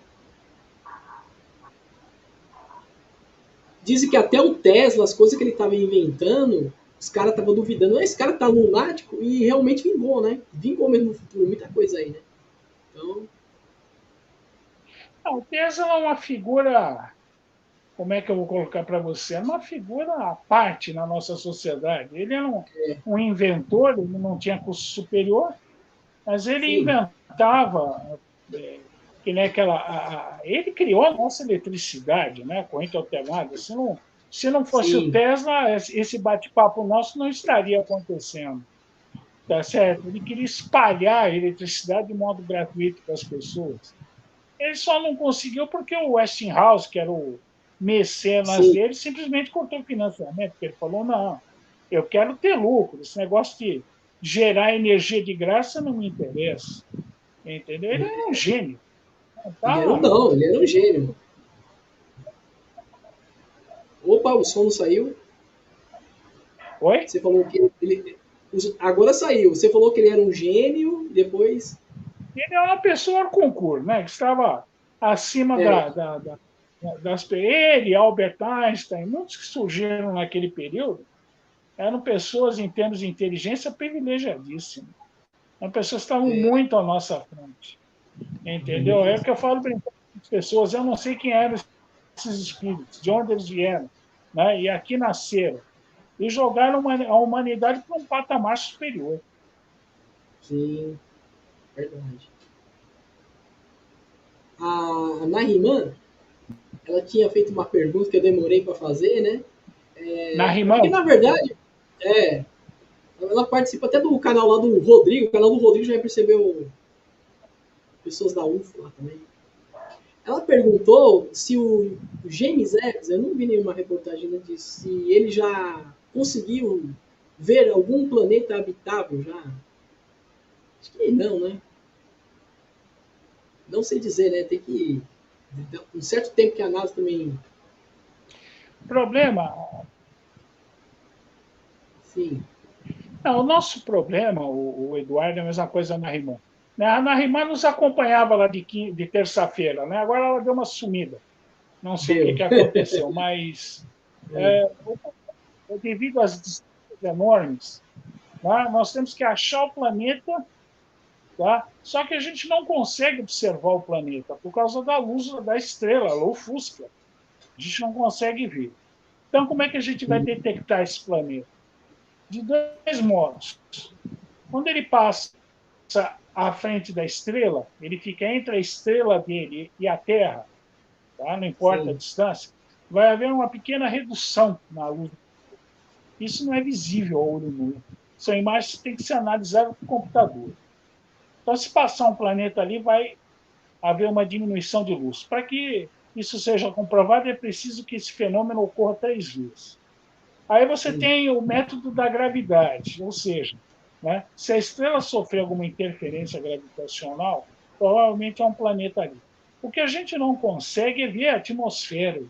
Speaker 1: Dizem que até o Tesla, as coisas que ele estava inventando, os caras estavam duvidando. Esse cara tá lunático e realmente vingou, né? Vingou mesmo no futuro, muita coisa aí, né? Então.
Speaker 2: Não, o Tesla é uma figura, como é que eu vou colocar para você? É uma figura à parte na nossa sociedade. Ele era um inventor, ele não tinha curso superior, mas ele
Speaker 1: Sim,
Speaker 2: inventava, que nem ele criou a nossa eletricidade, né? Corrente alternada. Se não fosse o
Speaker 1: sim.
Speaker 2: Tesla, esse bate-papo nosso não estaria acontecendo. Tá certo? Ele queria espalhar a eletricidade de modo gratuito para as pessoas. Ele só não conseguiu porque o Westinghouse, que era o mecenas
Speaker 1: Sim,
Speaker 2: dele, simplesmente cortou o financiamento, porque ele falou, não, eu quero ter lucro, esse negócio de gerar energia de graça não me interessa. Entendeu? Ele é um gênio.
Speaker 1: ele era um
Speaker 2: Tá?
Speaker 1: não, ele era um gênio. Opa, o som não saiu.
Speaker 2: Oi?
Speaker 1: Você falou que ele. Agora saiu. Você falou que ele era um gênio, depois.
Speaker 2: Ele é uma pessoa concurso, né? Que estava acima
Speaker 1: É,
Speaker 2: ele, Albert Einstein, muitos que surgiram naquele período, eram pessoas, em termos de inteligência, privilegiadíssimas. Eram pessoas que estavam muito à nossa frente. Entendeu?
Speaker 1: muito
Speaker 2: É o que eu falo brincando com as pessoas, eu não sei quem eram esses espíritos, de onde eles vieram, né? E aqui nasceram. E jogaram a humanidade para um patamar superior.
Speaker 1: sim, verdade. A Nariman, ela tinha feito uma pergunta que eu demorei para fazer, né? É porque,
Speaker 2: Nariman,
Speaker 1: na verdade, é, ela participa até do canal lá do Rodrigo. O canal do Rodrigo já percebeu pessoas da UFO lá também. Ela perguntou se o James Evans, eu não vi nenhuma reportagem disso, se ele já conseguiu ver algum planeta habitável já. Acho que não, né? Não sei dizer, né? Tem que. Um certo tempo que a NASA também.
Speaker 2: problema.
Speaker 1: Sim.
Speaker 2: Não, o nosso problema, o Eduardo, é a mesma coisa na Nariman. A Nariman nos acompanhava lá de terça-feira, né? Agora ela deu uma sumida. Não sei o que,
Speaker 1: Deu.
Speaker 2: que aconteceu, mas devido às distâncias enormes, né, nós temos que achar o planeta. Tá? Só que a gente não consegue observar o planeta por causa da luz da estrela, ela ofusca. A gente não consegue ver. Então, como é que a gente vai detectar esse planeta? De dois modos. Quando ele passa à frente da estrela, ele fica entre a estrela dele e a Terra, tá? Não importa a
Speaker 1: Sim.
Speaker 2: distância, vai haver uma pequena redução na luz. Isso não é visível ao olho nu. São imagens que têm que ser analisadas com o computador. Então, se passar um planeta ali, vai haver uma diminuição de luz. Para que isso seja comprovado, é preciso que esse fenômeno ocorra 3 vezes. Aí você
Speaker 1: Sim.
Speaker 2: tem o método da gravidade, ou seja, né, se a estrela sofrer alguma interferência gravitacional, provavelmente é um planeta ali. O que a gente não consegue é ver a atmosfera.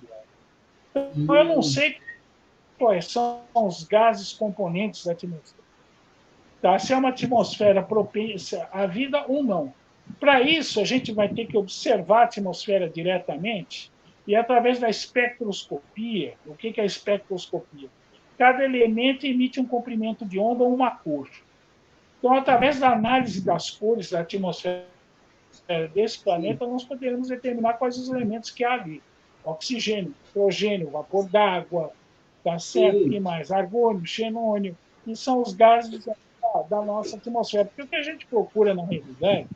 Speaker 2: Então, eu não sei quais são os gases componentes da atmosfera. Tá? Se é uma atmosfera propensa à vida ou não. Para isso, a gente vai ter que observar a atmosfera diretamente e, através da espectroscopia, o que é a espectroscopia? Cada elemento emite um comprimento de onda ou uma cor. Então, através da análise das cores da atmosfera desse
Speaker 1: Sim,
Speaker 2: planeta, nós poderemos determinar quais os elementos que há ali. Oxigênio, nitrogênio, vapor d'água, tá certo? O
Speaker 1: sim,
Speaker 2: que mais? Argônio, xenônio, que são os gases da nossa atmosfera. Porque o que a gente procura, na realidade,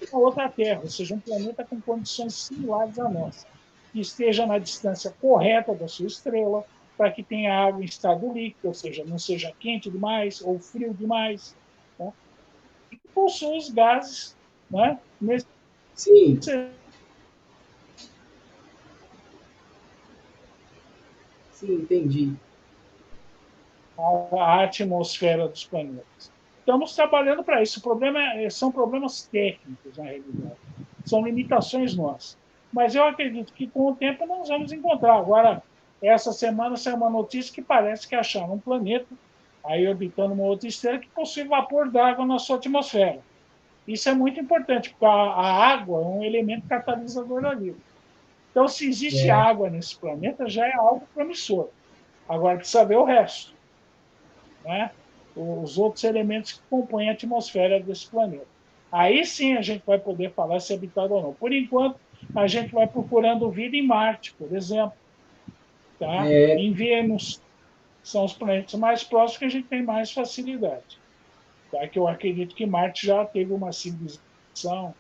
Speaker 2: é uma outra Terra, ou seja, um planeta com condições similares à nossa, que esteja na distância correta da sua estrela, para que tenha água em estado líquido, ou seja, não seja quente demais ou frio demais, né? E que possua os gases, né,
Speaker 1: sim, sim, entendi.
Speaker 2: a atmosfera dos planetas. Estamos trabalhando para isso. O problema são problemas técnicos, na realidade. São limitações nossas. Mas eu acredito que com o tempo nós vamos encontrar. Agora, essa semana saiu uma notícia que parece que acharam um planeta aí orbitando uma outra estrela que possui vapor d'água na sua atmosfera. Isso é muito importante, porque a água é um elemento catalisador da vida. Então, se existe
Speaker 1: É,
Speaker 2: água nesse planeta, já é algo promissor. Agora, precisa ver o resto, né? Os outros elementos que compõem a atmosfera desse planeta. Aí sim a gente vai poder falar se é habitado ou não. Por enquanto, a gente vai procurando vida em Marte, por exemplo, tá?
Speaker 1: é,
Speaker 2: Em Vênus, são os planetas mais próximos que a gente tem mais facilidade. Tá? Que eu acredito que Marte já teve uma civilização,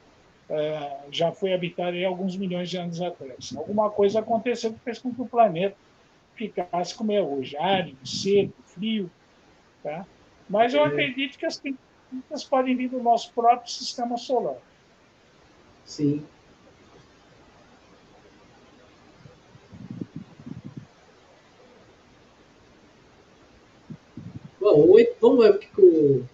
Speaker 2: já foi habitado há alguns milhões de anos atrás. Alguma coisa aconteceu que fez com que o planeta ficasse como é hoje, árido, seco, frio. Tá? Mas eu
Speaker 1: é,
Speaker 2: acredito que as pinturas podem vir do nosso próprio sistema solar.
Speaker 1: sim. Bom, vamos ver o que o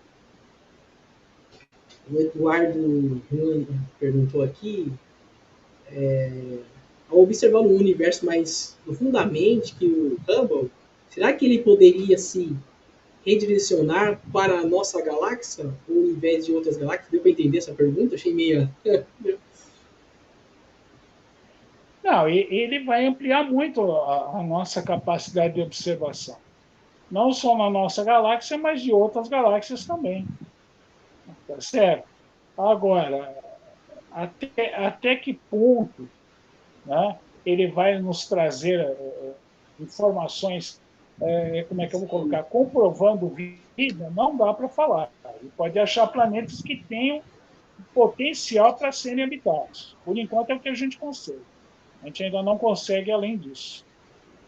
Speaker 1: Eduardo Juan perguntou aqui. Ao observar um universo mais profundamente que o Hubble, será que ele poderia se redirecionar para a nossa galáxia, ou ao invés de outras galáxias? Deu para entender essa pergunta? Achei meio.
Speaker 2: Não, ele vai ampliar muito a nossa capacidade de observação. Não só na nossa galáxia, mas de outras galáxias também. Tá certo? Agora, até que ponto, né, ele vai nos trazer informações, como é que eu vou
Speaker 1: Sim.
Speaker 2: colocar, comprovando vida, não dá para falar. Ele pode achar planetas que tenham potencial para serem habitados. Por enquanto é o que a gente consegue. A gente ainda não consegue além disso.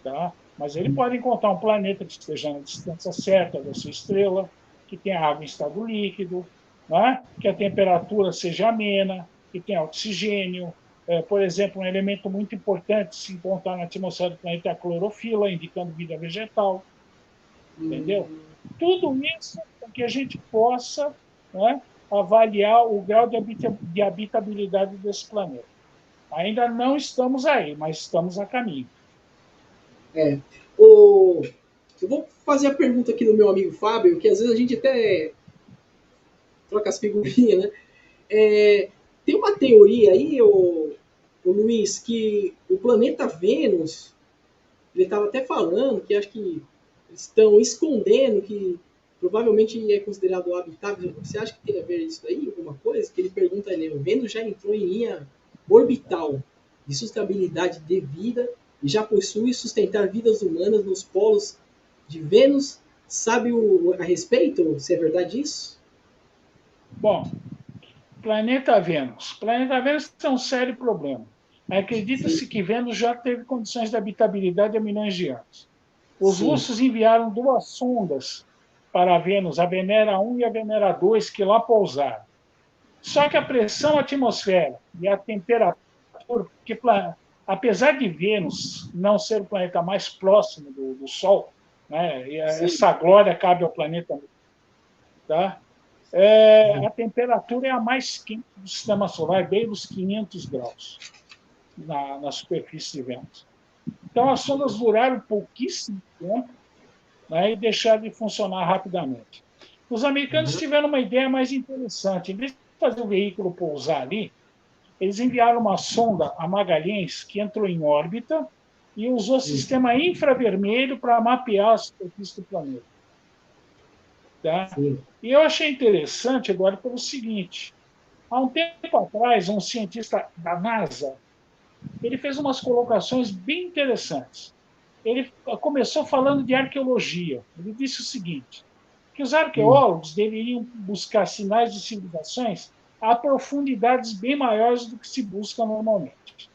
Speaker 2: Tá? Mas ele pode encontrar um planeta que esteja na distância certa da sua estrela, que tenha água em estado líquido, né? Que a temperatura seja amena, que tenha oxigênio. Por exemplo, um elemento muito importante se encontrar na atmosfera do planeta é a clorofila, indicando vida vegetal. Entendeu?
Speaker 1: Hum,
Speaker 2: Tudo isso para que a gente possa, né, avaliar o grau de habitabilidade desse planeta. Ainda não estamos aí, mas estamos a caminho.
Speaker 1: é. O, eu vou fazer a pergunta aqui do meu amigo Fábio, que às vezes a gente até troca as figurinhas, né? É, tem uma teoria aí, o Luiz, que o planeta Vênus, ele estava até falando que acho que estão escondendo que provavelmente é considerado habitável. Você acha que tem a ver isso aí, alguma coisa? Que ele pergunta ali, o Vênus já entrou em linha orbital de sustentabilidade de vida e já possui sustentar vidas humanas nos polos de Vênus. Sabe a respeito? Se é verdade isso?
Speaker 2: Bom, planeta Vênus. Planeta Vênus tem um sério problema.
Speaker 1: Sim,
Speaker 2: Acredita-se que Vênus já teve condições de habitabilidade há milhões de anos. Os
Speaker 1: sim,
Speaker 2: russos enviaram duas sondas para Vênus, a Venera 1 e a Venera 2, que lá pousaram. Só que a pressão atmosférica e a temperatura, porque apesar de Vênus não ser o planeta mais próximo do Sol, né, e
Speaker 1: sim.
Speaker 2: essa glória cabe ao planeta, tá? A temperatura é a mais quente do sistema solar, desde os 500 graus na superfície de Vênus. Então, as sondas duraram pouquíssimo tempo, né, e deixaram de funcionar rapidamente. Os americanos
Speaker 1: Uhum.
Speaker 2: tiveram uma ideia mais interessante. Em vez fazer o veículo pousar ali, eles enviaram uma sonda a Magalhães, que entrou em órbita e usou sistema infravermelho para mapear a superfície do planeta. Tá?
Speaker 1: Sim.
Speaker 2: E eu achei interessante, Eduardo, pelo seguinte: há um tempo atrás, um cientista da NASA ele fez umas colocações bem interessantes. Ele começou falando de arqueologia. Ele disse o seguinte: que os arqueólogos deveriam buscar sinais de civilizações a profundidades bem maiores do que se busca normalmente.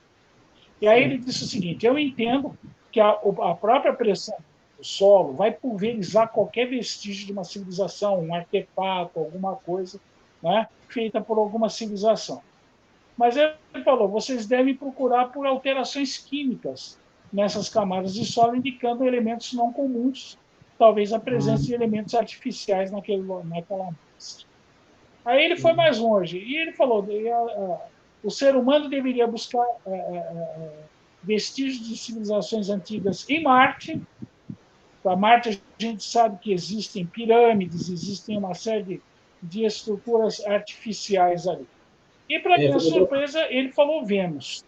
Speaker 2: E aí ele disse o seguinte: eu entendo que a própria pressão do solo vai pulverizar qualquer vestígio de uma civilização, um artefato, alguma coisa, né, feita por alguma civilização. Mas ele falou: vocês devem procurar por alterações químicas nessas camadas de solo, indicando elementos não comuns, talvez a presença de elementos artificiais naquela amostra. Aí ele foi mais longe e ele falou: o ser humano deveria buscar vestígios de civilizações antigas em Marte. Para Marte, a gente sabe que existem pirâmides, existem uma série de estruturas artificiais ali. E, para minha surpresa, ele falou Vênus.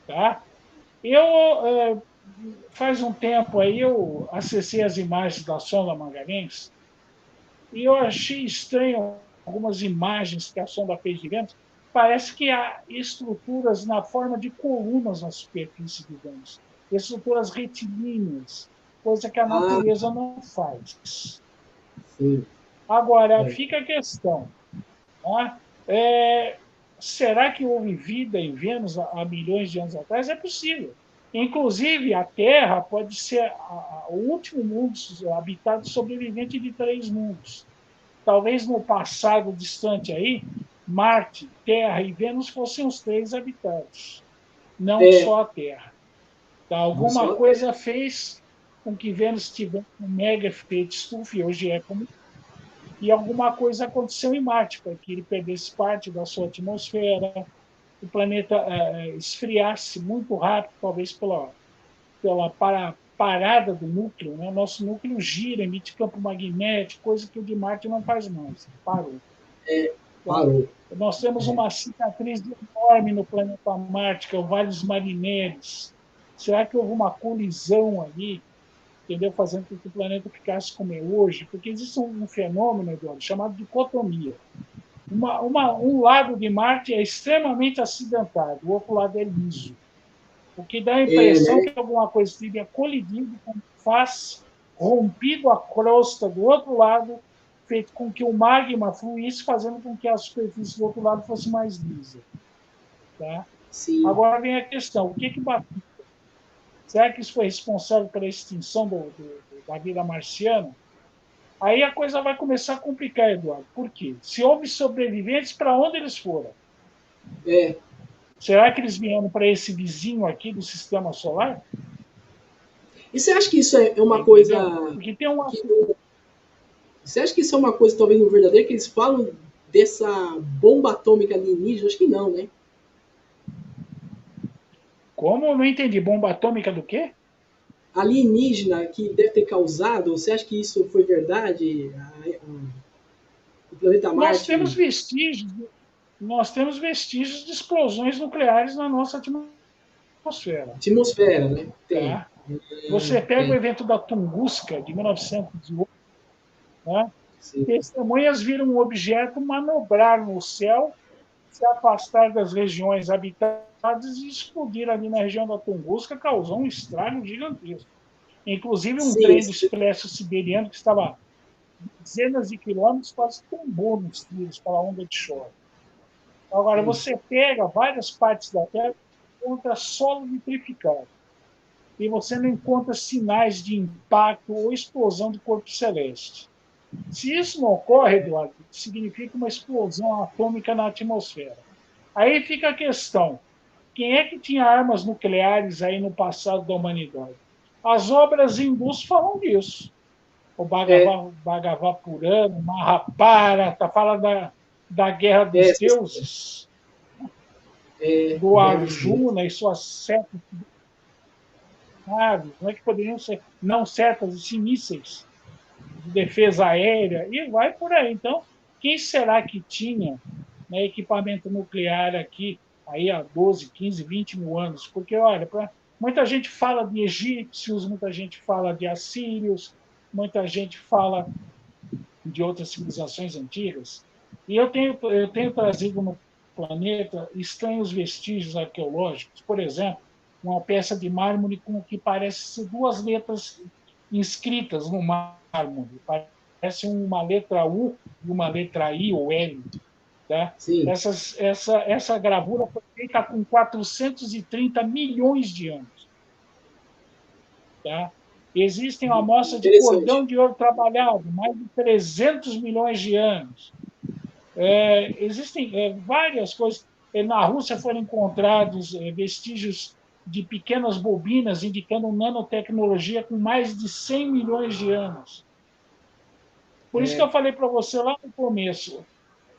Speaker 2: Tá? Faz um tempo aí, eu acessei as imagens da sonda Magalhães e eu achei estranho algumas imagens que a sonda fez de Vênus. Parece que há estruturas na forma de colunas na superfície de Vênus, estruturas retilíneas, coisa que a natureza não faz.
Speaker 1: Sim.
Speaker 2: Agora, fica a questão. Né? Será que houve vida em Vênus há milhões de anos atrás? É possível. Inclusive, a Terra pode ser o último mundo habitado sobrevivente de 3 mundos. Talvez no passado distante aí, Marte, Terra e Vênus fossem os 3 habitados, não só a Terra. Tá? Alguma coisa fez com que Vênus tivesse um mega efeito estufa, e hoje é como e alguma coisa aconteceu em Marte, para que ele perdesse parte da sua atmosfera, o planeta esfriasse muito rápido, talvez pela parada do núcleo. Né? Nosso núcleo gira, emite campo magnético, coisa que o de Marte não faz mais, parou.
Speaker 1: Parou.
Speaker 2: Nós temos uma cicatriz enorme no planeta Marte, que é o Vale dos Marineres. Será que houve uma colisão ali? Entendeu? Fazendo com que o planeta ficasse como é hoje, porque existe um fenômeno, Eduardo, chamado dicotomia. Um lado de Marte é extremamente acidentado, o outro lado é liso. O que dá a impressão que alguma coisa teria colidido com faz rompido a crosta do outro lado, feito com que o magma fluísse, fazendo com que a superfície do outro lado fosse mais lisa. Tá? Agora vem a questão: o que bateu? Será que isso foi responsável pela extinção da vida marciana? Aí a coisa vai começar a complicar, Eduardo. Por quê? Se houve sobreviventes, para onde eles foram? Será que eles vieram para esse vizinho aqui do sistema solar?
Speaker 1: E você acha que isso é uma coisa.
Speaker 2: Porque tem uma.
Speaker 1: Você acha que isso é uma coisa talvez no verdadeiro, que eles falam dessa bomba atômica alienígena? Acho que não, né?
Speaker 2: Como? Eu não entendi. Bomba atômica do quê?
Speaker 1: Alienígena que deve ter causado. Você acha que isso foi verdade? O planeta Marte?
Speaker 2: Nós temos vestígios de explosões nucleares na nossa atmosfera.
Speaker 1: Atmosfera, né? Tem.
Speaker 2: Tá? Você pega o evento da Tunguska, de 1908, né? Testemunhas viram um objeto manobrar no céu, se afastar das regiões habitadas e explodir ali na região da Tunguska, causou um estrago gigantesco. Inclusive, um trem do expresso siberiano que estava dezenas de quilômetros quase tombou nos trilhos pela onda de choque. Agora, você pega várias partes da Terra e encontra solo vitrificado. E você não encontra sinais de impacto ou explosão de corpo celeste. Se isso não ocorre, Eduardo, significa uma explosão atômica na atmosfera. Aí fica a questão: quem é que tinha armas nucleares aí no passado da humanidade? As obras hindus falam disso. O Bhagavad Purana, Mahabharata, fala da guerra dos deuses, do Arjuna e suas setas naves, não é que poderiam ser não setas, e sim mísseis de defesa aérea, e vai por aí. Então, quem será que tinha né, equipamento nuclear aqui aí há 12, 15, 20 mil anos. Porque, olha, muita gente fala de egípcios, muita gente fala de assírios, muita gente fala de outras civilizações antigas. E eu tenho trazido no planeta estranhos vestígios arqueológicos. Por exemplo, uma peça de mármore com o que parece ser duas letras inscritas no mármore. Parece uma letra U e uma letra I ou L. Tá?
Speaker 1: Sim.
Speaker 2: Essa gravura foi feita com 430 milhões de anos. Tá? Existem amostras de cordão
Speaker 1: Interessante.
Speaker 2: de ouro trabalhado, mais de 300 milhões de anos. Existem várias coisas. Na Rússia foram encontrados vestígios de pequenas bobinas indicando nanotecnologia com mais de 100 milhões de anos. Por isso que eu falei para você lá no começo,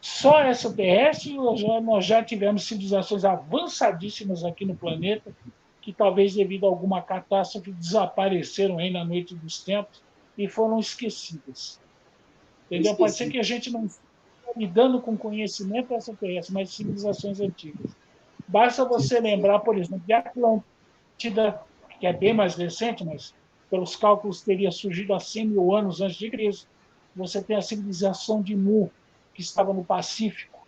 Speaker 2: só extraterrestre nós já tivemos civilizações avançadíssimas aqui no planeta que talvez devido a alguma catástrofe desapareceram aí na noite dos tempos e foram esquecidas. Entendeu? Pode ser
Speaker 1: Esqueci.
Speaker 2: que a gente não esteja lidando com conhecimento extraterrestre, mas civilizações antigas. Basta você lembrar, por exemplo, de Atlântida, que é bem mais recente, mas pelos cálculos teria surgido há 100 mil anos antes de Cristo. Você tem a civilização de Mu, que estava no Pacífico,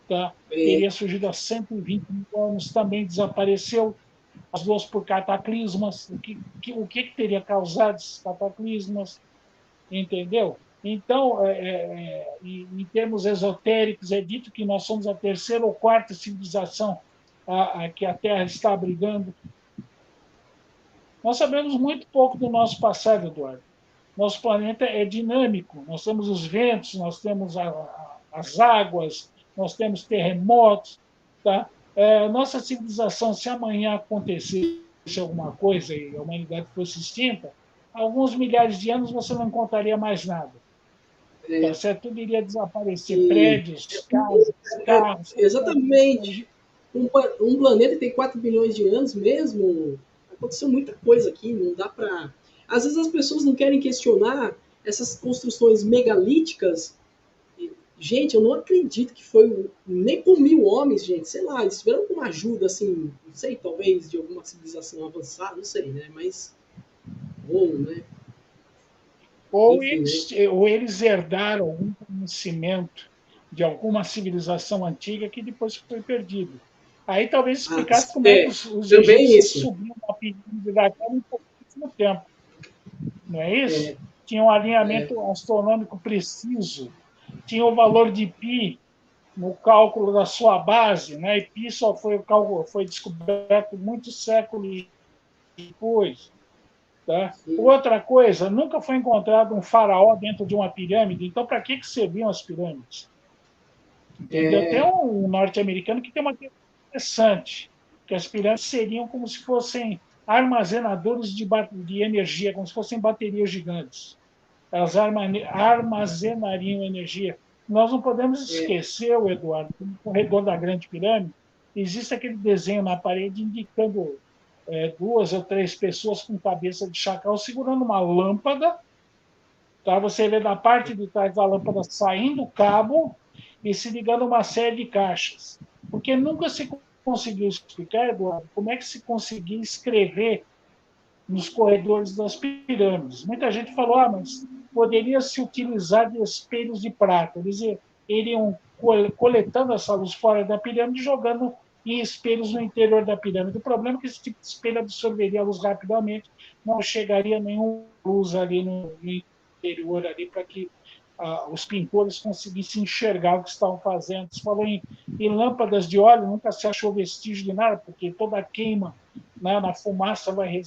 Speaker 2: tá?
Speaker 1: É,
Speaker 2: Teria surgido há 120 mil anos, também desapareceu, as duas por cataclismas. O que teria causado esses cataclismas? Entendeu? Então, em termos esotéricos, é dito que nós somos a terceira ou quarta civilização que a Terra está abrigando. Nós sabemos muito pouco do nosso passado, Eduardo. Nosso planeta é dinâmico. Nós temos os ventos, nós temos as águas, nós temos terremotos. Tá? Nossa civilização, se amanhã acontecesse alguma coisa e a humanidade fosse extinta, alguns milhares de anos você não encontraria mais nada. Tá
Speaker 1: é,
Speaker 2: certo? Tudo iria desaparecer.
Speaker 1: e,
Speaker 2: Prédios, casas, carros.
Speaker 1: exatamente. Um planeta que tem 4 bilhões de anos mesmo, aconteceu muita coisa aqui, não dá pra. Às vezes as pessoas não querem questionar essas construções megalíticas. Gente, eu não acredito que foi nem por 1.000 homens, gente. Sei lá, eles tiveram alguma ajuda, assim, não sei, talvez de alguma civilização avançada, não sei, né? Mas, bom, né?
Speaker 2: Ou
Speaker 1: Enfim, né?
Speaker 2: eles herdaram algum conhecimento de alguma civilização antiga que depois foi perdido. Aí talvez
Speaker 1: Ah,
Speaker 2: explicasse como é que os
Speaker 1: também
Speaker 2: egípcios
Speaker 1: isso.
Speaker 2: subiam a pirâmide daquela em pouquíssimo tempo. Não é isso?
Speaker 1: É,
Speaker 2: Tinha um
Speaker 1: é,
Speaker 2: alinhamento astronômico preciso, tinha o valor de π no cálculo da sua base, né? E π só foi, o cálculo, foi descoberto muitos séculos depois. Tá?
Speaker 1: sim,
Speaker 2: Outra coisa, nunca foi encontrado um faraó dentro de uma pirâmide, então para que serviam as pirâmides? Entendeu? Tem
Speaker 1: é,
Speaker 2: um norte-americano que tem uma teoria interessante, que as pirâmides seriam como se fossem armazenadores de energia, como se fossem baterias gigantes. Elas armazenariam energia. Nós não podemos
Speaker 1: é,
Speaker 2: esquecer, Eduardo, que no corredor da Grande Pirâmide existe aquele desenho na parede indicando duas ou três pessoas com cabeça de chacal segurando uma lâmpada. Tá? Você vê da parte de trás da lâmpada saindo o cabo e se ligando a uma série de caixas. Porque nunca se conseguiu explicar, Eduardo, como é que se conseguia escrever nos corredores das pirâmides. Muita gente falou, mas poderia se utilizar de espelhos de prata. Eles iriam coletando essa luz fora da pirâmide e jogando em espelhos no interior da pirâmide. O problema é que esse tipo de espelho absorveria a luz rapidamente, não chegaria nenhuma luz ali no interior ali para que os pintores conseguissem enxergar o que estavam fazendo. Você falou em lâmpadas de óleo, nunca se achou vestígio de nada, porque toda a queima, né, na fumaça vai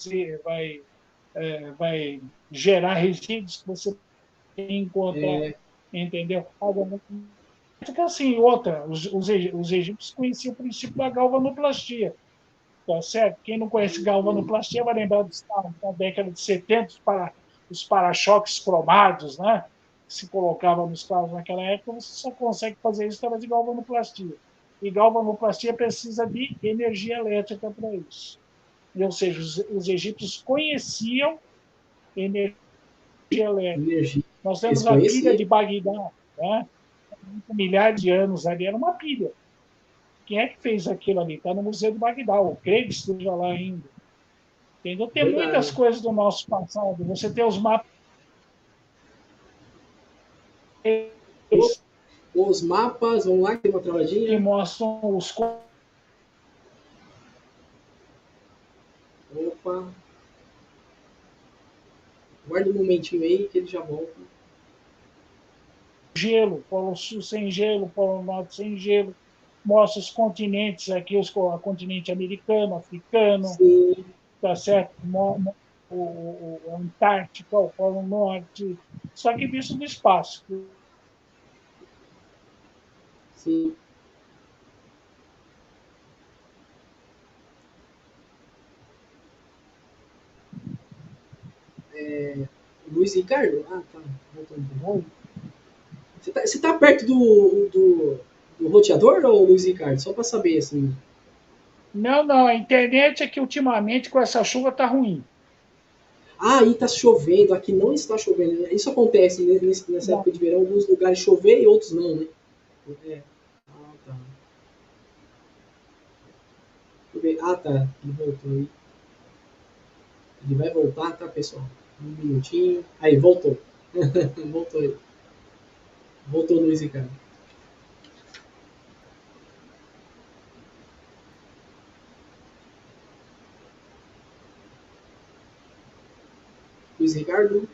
Speaker 2: gerar resíduos que você tem que encontrar,
Speaker 1: é,
Speaker 2: entendeu? Porque assim, outra, os egípcios conheciam o princípio da galvanoplastia, tá certo? Quem não conhece galvanoplastia vai lembrar dos carros da década de 70, os para-choques cromados, né? Que se colocava nos carros naquela época, você só consegue fazer isso através de galvanoplastia. E galvanoplastia precisa de energia elétrica para isso. Ou seja, os egípcios conheciam energia elétrica.
Speaker 1: energia.
Speaker 2: Nós
Speaker 1: Eles
Speaker 2: temos a pilha
Speaker 1: conheciam.
Speaker 2: de Bagdá, né? milhares de anos ali, era uma pilha. Quem é que fez aquilo ali? Está no Museu do Bagdá, eu creio que esteja lá ainda. Entendeu? Tem muitas
Speaker 1: Verdade.
Speaker 2: coisas do nosso passado. Você tem os mapas
Speaker 1: Os mapas, vamos lá, que tem uma
Speaker 2: que
Speaker 1: travadinha.
Speaker 2: mostram os
Speaker 1: Opa, guarda um momentinho aí que ele já volta.
Speaker 2: gelo, Polo Sul sem gelo, Polo Norte sem gelo. Mostra os continentes aqui, o continente americano, africano,
Speaker 1: Sim,
Speaker 2: tá certo? O Antártica, o Polo Norte, só que visto do espaço.
Speaker 1: sim. Luiz Ricardo? Ah, tá. Voltando. Você tá perto do roteador, ou Luiz Ricardo? Só para saber, assim.
Speaker 2: Não, não, a internet é que ultimamente com essa chuva tá ruim.
Speaker 1: Ah, aí tá chovendo, aqui não está chovendo. Isso acontece nessa
Speaker 2: Não,
Speaker 1: época de verão, alguns lugares chover e outros não, né? É. Ah, tá. Deixa eu ver. Ah, tá. Ele voltou aí. Ele vai voltar, tá, pessoal? Um minutinho. Aí, voltou. Voltou aí. Voltou no Luiz Ricardo. Luiz Ricardo,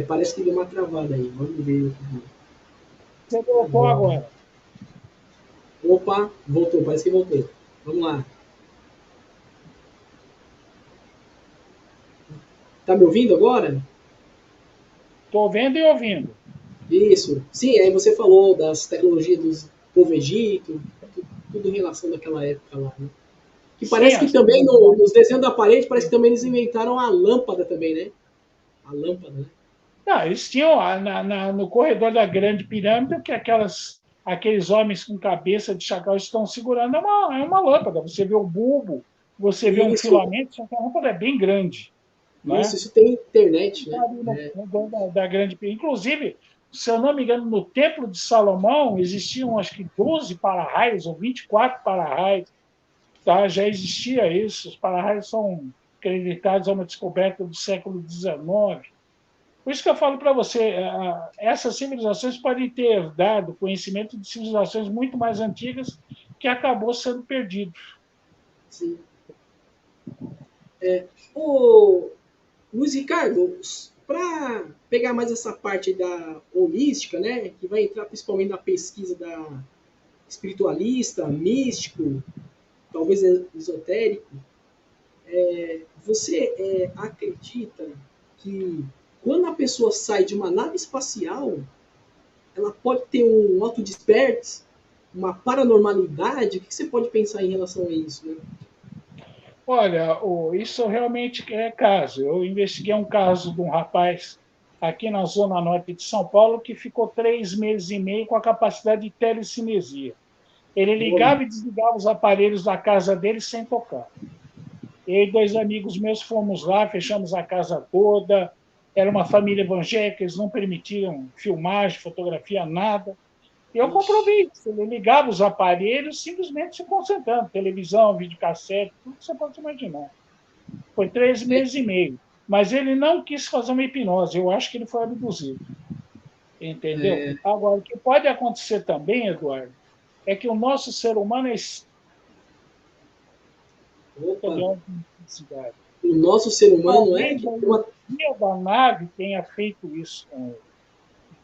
Speaker 1: parece que deu uma travada aí. Vamos ver.
Speaker 2: você voltou agora.
Speaker 1: Opa, voltou, parece que voltou. Vamos lá. Tá me ouvindo agora?
Speaker 2: Estou vendo e ouvindo.
Speaker 1: Isso. Sim, aí você falou das tecnologias do povo Egito, tudo em relação daquela época lá, né? Que
Speaker 2: Sim,
Speaker 1: parece que
Speaker 2: as
Speaker 1: também
Speaker 2: tecnologias.
Speaker 1: nos desenhos da parede, parece que também eles inventaram a lâmpada também, né? A lâmpada, né?
Speaker 2: Não, eles tinham no corredor da Grande Pirâmide que aqueles homens com cabeça de chacal estão segurando é uma lâmpada. Você vê o bulbo, você vê um
Speaker 1: Isso,
Speaker 2: filamento, só que a lâmpada é bem grande. Né?
Speaker 1: isso tem internet, né?
Speaker 2: Ali no corredor da Grande Pirâmide. Inclusive, se eu não me engano, no Templo de Salomão existiam acho que 12 para-raios ou 24 para-raios. Tá? Já existia isso. Os para-raios são acreditados a uma descoberta do século XIX. Por isso que eu falo para você, essas civilizações podem ter dado conhecimento de civilizações muito mais antigas que acabou sendo perdido.
Speaker 1: Sim. O Luiz Ricardo, para pegar mais essa parte da holística, né? Que vai entrar principalmente na pesquisa da espiritualista, místico, talvez esotérico, você acredita que quando a pessoa sai de uma nave espacial, ela pode ter um autodespertes, uma paranormalidade? O que você pode pensar em relação a isso? Né?
Speaker 2: Olha, isso realmente é caso. Eu investiguei um caso de um rapaz aqui na Zona Norte de São Paulo que ficou 3 meses e meio com a capacidade de telecinesia. Ele
Speaker 1: Olha,
Speaker 2: ligava e desligava os aparelhos da casa dele sem tocar. Eu e dois amigos meus fomos lá, fechamos a casa toda. Era uma família evangélica, eles não permitiam filmagem, fotografia, nada. E eu
Speaker 1: ixi,
Speaker 2: comprovei isso. Ele ligava os aparelhos simplesmente se concentrando. Televisão, videocassete, tudo que você pode imaginar. Foi 3 meses e meio. Mas ele não quis fazer uma hipnose. Eu acho que ele foi abduzido. Entendeu? Agora, o que pode acontecer também, Eduardo, é que o nosso ser humano é
Speaker 1: opa,
Speaker 2: de alta intensidade.
Speaker 1: o nosso ser humano é
Speaker 2: Talvez
Speaker 1: de
Speaker 2: a
Speaker 1: uma.
Speaker 2: energia da nave tenha feito isso com ele.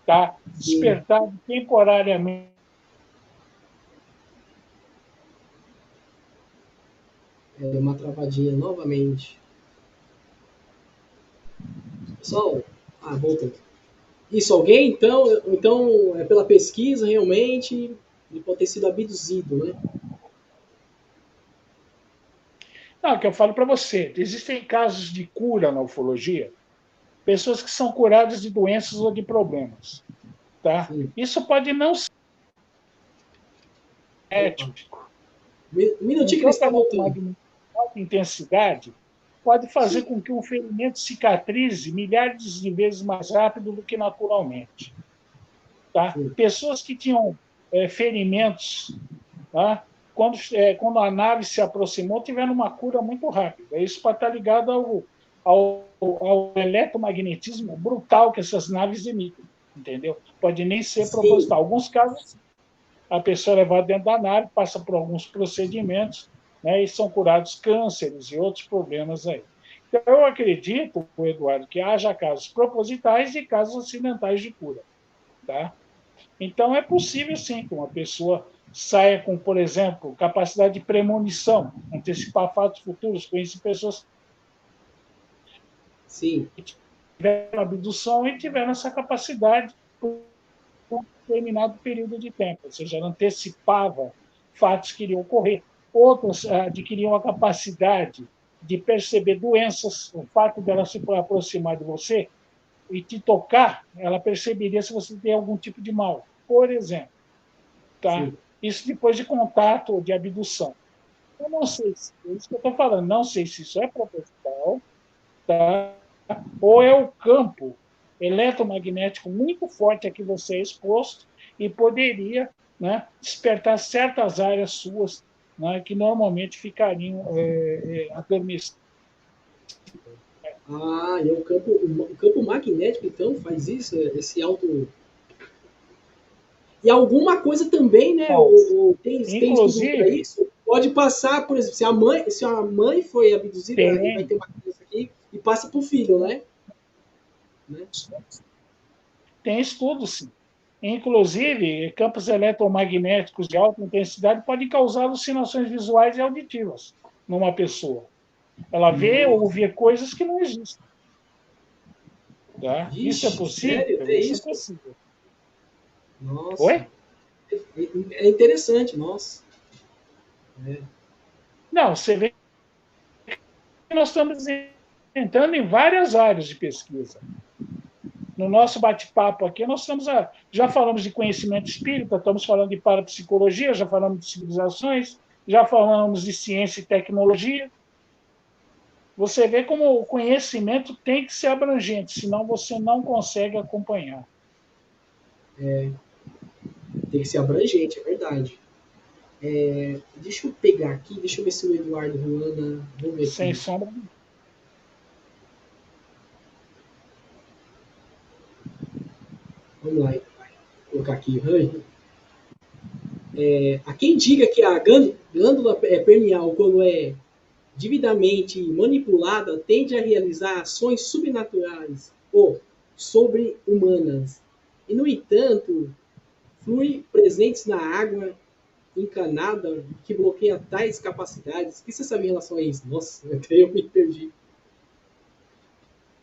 Speaker 2: Tá?
Speaker 1: Sim,
Speaker 2: Despertado temporariamente.
Speaker 1: uma travadinha novamente. Pessoal, voltando. Isso, alguém, então é pela pesquisa, realmente, ele pode ter sido abduzido, né?
Speaker 2: Não, que eu falo para você, existem casos de cura na ufologia, pessoas que são curadas de doenças ou de problemas. Tá?
Speaker 1: Sim.
Speaker 2: Isso pode não ser
Speaker 1: Opa.
Speaker 2: ético.
Speaker 1: Um minutinho
Speaker 2: Um
Speaker 1: que ele
Speaker 2: campo
Speaker 1: está voltando.
Speaker 2: eletromagnético de alta intensidade pode fazer
Speaker 1: Sim.
Speaker 2: com que um ferimento cicatrize milhares de vezes mais rápido do que naturalmente. Tá? Pessoas que tinham ferimentos, tá? Quando a nave se aproximou, tiveram uma cura muito rápida. Isso pode estar ligado ao eletromagnetismo brutal que essas naves emitem, entendeu? Pode nem ser proposital. Em alguns casos, a pessoa é levada dentro da nave, passa por alguns procedimentos, né, e são curados cânceres e outros problemas aí. Então, eu acredito, Eduardo, que haja casos propositais e casos acidentais de cura. Tá? Então, é possível, sim, que uma pessoa saia com, por exemplo, capacidade de premonição, antecipar fatos futuros. Conheci pessoas
Speaker 1: Sim.
Speaker 2: que tiveram abdução e tiveram essa capacidade por um determinado período de tempo, ou seja, ela antecipava fatos que iriam ocorrer. Outras adquiriam a capacidade de perceber doenças, o fato dela se aproximar de você e te tocar, ela perceberia se você tem algum tipo de mal, por exemplo. Tá? Isso depois de contato ou de abdução. Eu não sei se é isso que eu estou falando, não sei se isso é proposital, tá? Ou é o campo eletromagnético muito forte a que você é exposto e poderia, né, despertar certas áreas suas, né, que normalmente ficariam adormecidas.
Speaker 1: Ah, e o campo magnético, então, faz isso, esse auto. E alguma coisa também, né? Tem estudo para
Speaker 2: Inclusive,
Speaker 1: isso? Pode passar, por exemplo, se a mãe foi abduzida e vai
Speaker 2: tem,
Speaker 1: ter uma criança aqui, e passa para o filho, né?
Speaker 2: tem estudos, sim. Inclusive, campos eletromagnéticos de alta intensidade podem causar alucinações visuais e auditivas numa pessoa. Ela vê ou
Speaker 1: Nossa.
Speaker 2: vê coisas que não existem. Tá? Isso é
Speaker 1: Ixi,
Speaker 2: possível?
Speaker 1: sério? Até
Speaker 2: Isso é
Speaker 1: isso?
Speaker 2: possível.
Speaker 1: Nossa.
Speaker 2: Oi?
Speaker 1: É interessante, nossa. É.
Speaker 2: Não, você vê que nós estamos entrando em várias áreas de pesquisa. No nosso bate-papo aqui, nós já falamos de conhecimento espírita, estamos falando de parapsicologia, já falamos de civilizações, já falamos de ciência e tecnologia. Você vê como o conhecimento tem que ser abrangente, senão você não consegue acompanhar.
Speaker 1: Tem que ser abrangente, é verdade. Deixa eu pegar aqui, deixa eu ver se o Eduardo Ruanda. Vamos ver
Speaker 2: Sem
Speaker 1: aqui.
Speaker 2: sombra.
Speaker 1: Vamos lá, vou colocar aqui. Há quem diga que a glândula perneal, quando é devidamente manipulada, tende a realizar ações subnaturais ou sobre-humanas. E, no entanto, flui presentes na água encanada que bloqueia tais capacidades. O que você sabe em relação a isso? Nossa, até eu me perdi.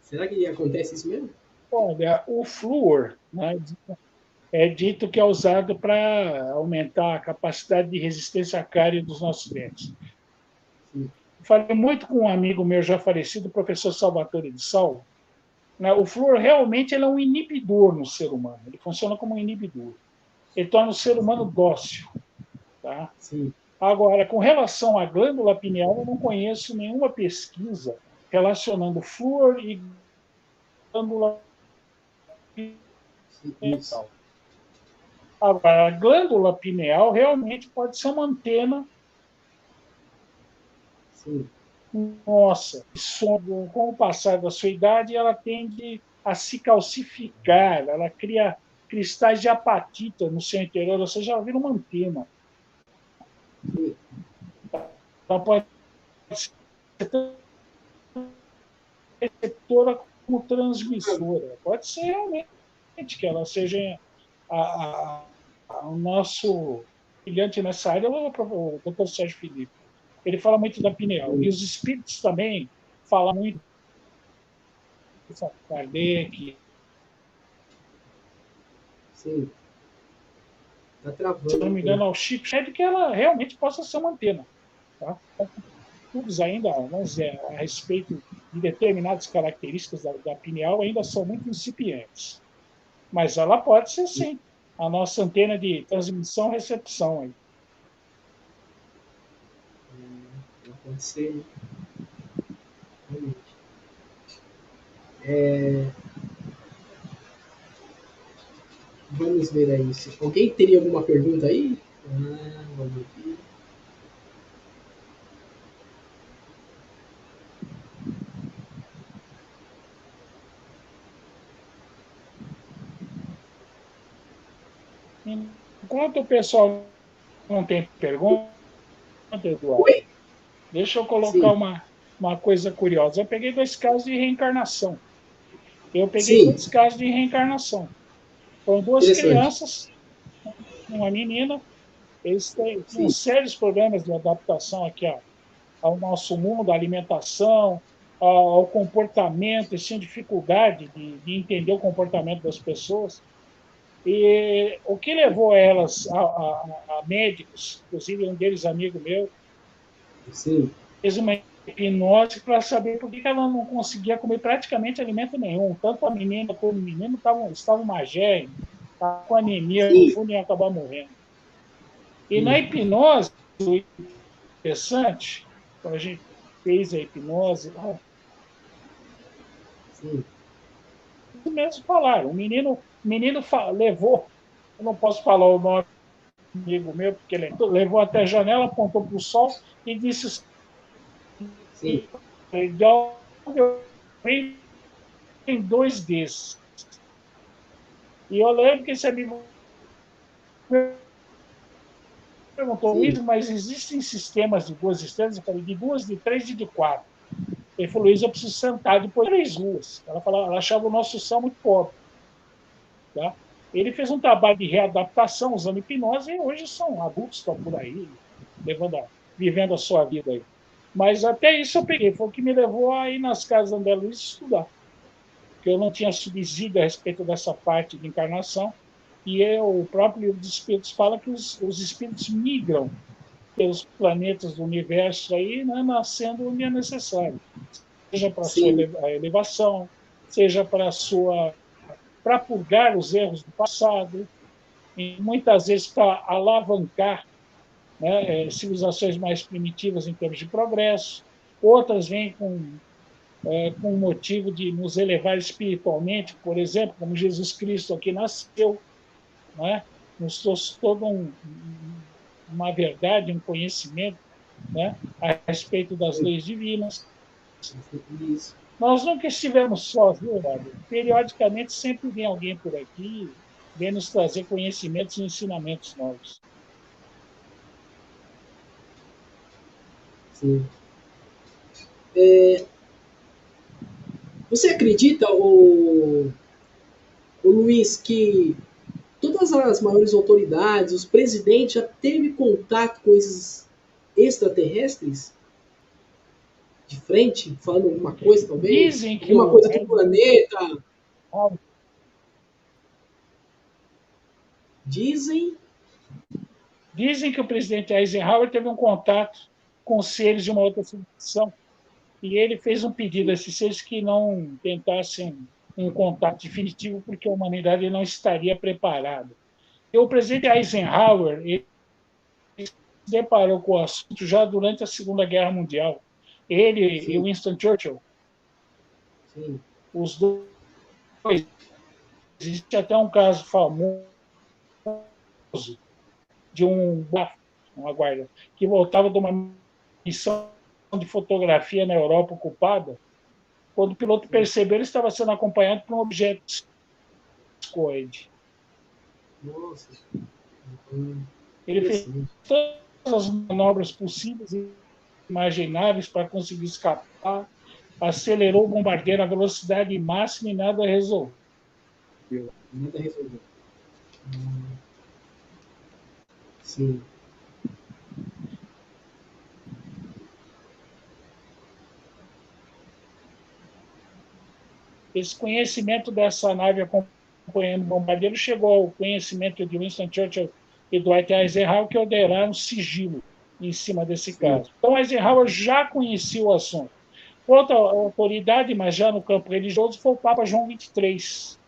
Speaker 1: Será que acontece isso mesmo?
Speaker 2: Olha, o flúor, né, é dito que é usado para aumentar a capacidade de resistência à cárie dos nossos dentes.
Speaker 1: Sim.
Speaker 2: Falei muito com um amigo meu já falecido, o professor Salvatore de Sal. Né, o flúor realmente ele é um inibidor no ser humano, ele funciona como um inibidor. Ele torna o ser humano dócil. Tá?
Speaker 1: Sim.
Speaker 2: Agora, com relação à glândula pineal, eu não conheço nenhuma pesquisa relacionando flúor e glândula
Speaker 1: Isso.
Speaker 2: pineal. Agora, a glândula pineal realmente pode ser uma antena.
Speaker 1: Sim.
Speaker 2: Nossa, com o passar da sua idade, ela tende a se calcificar, ela cria cristais de apatita no seu interior, ou seja, ela vira uma antena.
Speaker 1: Sim.
Speaker 2: Ela pode ser receptora como transmissora. Pode ser realmente que ela seja o nosso brilhante nessa área, o Dr. Sérgio Felipe. Ele fala muito da pineal. E
Speaker 1: Sim.
Speaker 2: os espíritos também falam muito de Kardec.
Speaker 1: Sim. Tá
Speaker 2: Se não
Speaker 1: travando um
Speaker 2: me engano,
Speaker 1: pouco.
Speaker 2: ao Chico, é de que ela realmente possa ser uma antena. Tá? Estudos ainda, vamos dizer, a respeito de determinadas características da pineal ainda são muito incipientes. Mas ela pode ser, sim, a nossa antena de transmissão-recepção. Aí.
Speaker 1: Pode ser. Realmente. Vamos ver aí. Alguém teria alguma pergunta aí? Vamos ver.
Speaker 2: Enquanto o pessoal não tem pergunta, Eduardo,
Speaker 1: Oi?
Speaker 2: deixa eu colocar
Speaker 1: Sim,
Speaker 2: uma coisa curiosa. Eu peguei dois casos de reencarnação. Eu peguei
Speaker 1: sim,
Speaker 2: dois casos de reencarnação. Foram duas
Speaker 1: interessante.
Speaker 2: crianças, uma menina, eles tinham
Speaker 1: Sim,
Speaker 2: sérios problemas de adaptação aqui ao nosso mundo, à alimentação, ao comportamento, eles tinham dificuldade de entender o comportamento das pessoas. E o que levou elas a médicos, inclusive um deles amigo meu,
Speaker 1: sim,
Speaker 2: fez uma hipnose para saber por que ela não conseguia comer praticamente alimento nenhum. Tanto a menina como o menino estavam magérrimos, estavam com anemia
Speaker 1: sim,
Speaker 2: profunda e iam acabar morrendo. E na
Speaker 1: sim,
Speaker 2: hipnose, o interessante, quando a gente fez a hipnose,
Speaker 1: sim,
Speaker 2: eles mesmos falaram. O menino levou, eu não posso falar o nome do amigo meu, porque ele levou até a janela, apontou para o sol e disse
Speaker 1: sim,
Speaker 2: de onde eu venho tem dois desses. E eu lembro que esse amigo perguntou, Luiz,
Speaker 1: sim,
Speaker 2: mas existem sistemas de duas estrelas? Eu falei, de duas, de três e de quatro. Ele falou, Luiz, eu preciso sentar depois de 3 ruas. Ela achava o nosso céu muito pobre. Tá? Ele fez um trabalho de readaptação usando hipnose e hoje são adultos, estão por aí, vivendo a sua vida aí. Mas até isso eu peguei, foi o que me levou a ir nas casas André Luiz estudar, porque eu não tinha subsídio a respeito dessa parte de encarnação, e o próprio livro dos Espíritos fala que os espíritos migram pelos planetas do universo aí, né, nascendo onde é necessário, seja para a sua
Speaker 1: sim,
Speaker 2: elevação, seja para purgar os erros do passado, e muitas vezes para alavancar, né, civilizações mais primitivas em termos de progresso, outras vêm com o motivo de nos elevar espiritualmente, por exemplo, como Jesus Cristo aqui nasceu, né, nos trouxe toda uma verdade, um conhecimento, né, a respeito das
Speaker 1: sim,
Speaker 2: leis divinas.
Speaker 1: isso.
Speaker 2: Nós nunca estivemos sós, viu, Eduardo? Periodicamente sempre vem alguém por aqui, vem nos trazer conhecimentos e ensinamentos novos.
Speaker 1: Sim. Você acredita, o Luiz, que todas as maiores autoridades, os presidentes já teve contato com esses extraterrestres de frente, falando alguma coisa, talvez?
Speaker 2: Dizem que
Speaker 1: Alguma
Speaker 2: o
Speaker 1: coisa do planeta? Dizem.
Speaker 2: dizem que o presidente Eisenhower teve um contato com os seres de uma outra civilização e ele fez um pedido a esses seres que não tentassem um contato definitivo porque a humanidade não estaria preparada. E o presidente Eisenhower ele se deparou com o assunto já durante a Segunda Guerra Mundial. Ele e
Speaker 1: Sim,
Speaker 2: Winston Churchill,
Speaker 1: sim,
Speaker 2: os dois, existe até um caso famoso de uma guarda, que voltava de uma missão de fotografia na Europa ocupada. Quando o piloto
Speaker 1: sim.
Speaker 2: percebeu, ele estava sendo acompanhado por um objeto discoide.
Speaker 1: Nossa,
Speaker 2: Ele fez
Speaker 1: interessante.
Speaker 2: todas as manobras possíveis e imagináveis para conseguir escapar, acelerou o bombardeiro à velocidade máxima e nada resolveu.
Speaker 1: Nada resolveu. Sim,
Speaker 2: Esse conhecimento dessa nave acompanhando o bombardeiro chegou ao conhecimento de Winston Churchill e Dwight Eisenhower, que ordenaram sigilo em cima desse
Speaker 1: sim,
Speaker 2: caso. Então, Eisenhower já conhecia o assunto. Outra autoridade, mas já no campo religioso, foi o Papa João XXIII,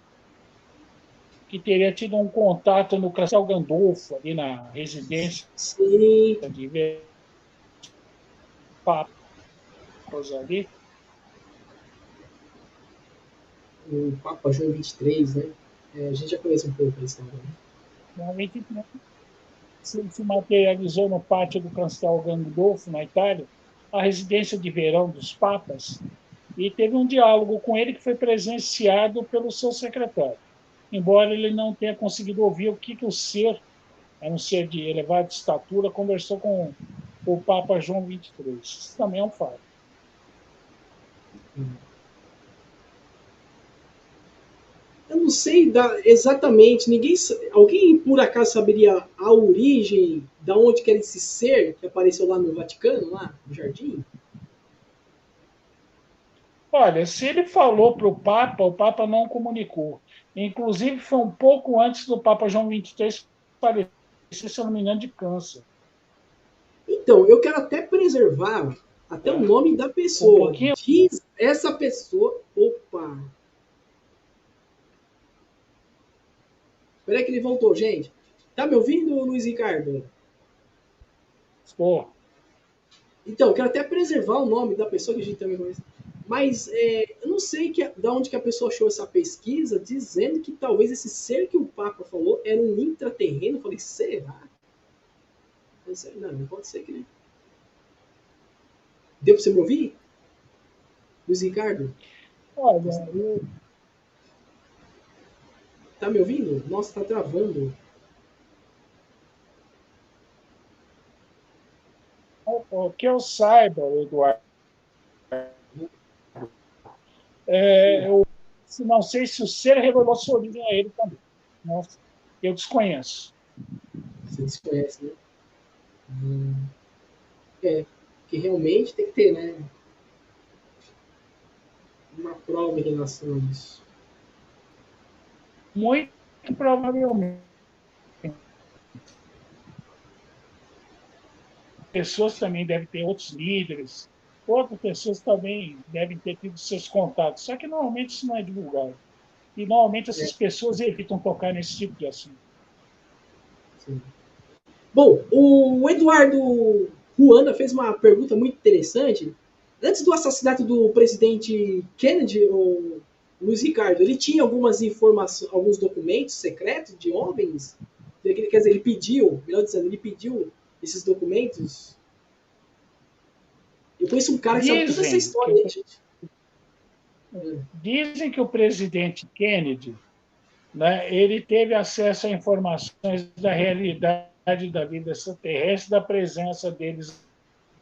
Speaker 2: que teria tido um contato no Castelo Gandolfo, ali na residência
Speaker 1: sim.
Speaker 2: de papas ali.
Speaker 1: O Papa João 23, né? a gente já conhece um pouco a história, né?
Speaker 2: Realmente se materializou no pátio do Castelo Gandolfo, na Itália, a residência de verão dos papas, e teve um diálogo com ele que foi presenciado pelo seu secretário, embora ele não tenha conseguido ouvir o que o ser, era um ser de elevada estatura, conversou com o Papa João XXIII. Isso também é um fato.
Speaker 1: Eu não sei exatamente, alguém por acaso saberia a origem da onde que era esse ser que apareceu lá no Vaticano, lá no jardim?
Speaker 2: Olha, se ele falou para o Papa não comunicou. Inclusive, foi um pouco antes do Papa João XXIII falecer, se eu não me engano, de câncer.
Speaker 1: Então, eu quero até preservar até o nome da
Speaker 2: Um
Speaker 1: pessoa.
Speaker 2: pouquinho.
Speaker 1: Diz essa pessoa. Opa! Espera que ele voltou, gente. Tá me ouvindo, Luiz Ricardo?
Speaker 2: Pô,
Speaker 1: Então, eu quero até preservar o nome da pessoa que a gente também conhece. Mas eu não sei da onde que a pessoa achou essa pesquisa dizendo que talvez esse ser que o Papa falou era um intraterreno. Eu falei, será? Não, não pode ser que. Deu pra você me ouvir? Luiz Ricardo?
Speaker 2: olha, eu,
Speaker 1: Tá me ouvindo? Nossa, tá travando.
Speaker 2: o que eu saiba, Eduardo,
Speaker 1: Sim,
Speaker 2: eu não sei se o ser revelou sua origem a ele também. Não, eu desconheço.
Speaker 1: você desconhece, né? Hum, que realmente tem que ter, né? Uma prova em relação a isso.
Speaker 2: Muito provavelmente, pessoas também devem ter outros líderes, outras pessoas também devem ter tido seus contatos, só que normalmente isso não é divulgado. E normalmente essas
Speaker 1: É,
Speaker 2: pessoas evitam tocar nesse tipo de assunto.
Speaker 1: sim. Bom, o Eduardo Ruanda fez uma pergunta muito interessante. Antes do assassinato do presidente Kennedy, o Luiz Ricardo, ele tinha algumas informações, alguns documentos secretos de homens? Quer dizer, ele pediu, melhor dizendo, ele pediu esses documentos. Eu conheço um cara que sabe toda essa
Speaker 2: Dizem que
Speaker 1: história
Speaker 2: o,
Speaker 1: aí, gente.
Speaker 2: dizem que o presidente Kennedy, né, ele teve acesso a informações da realidade da vida extraterrestre, da presença deles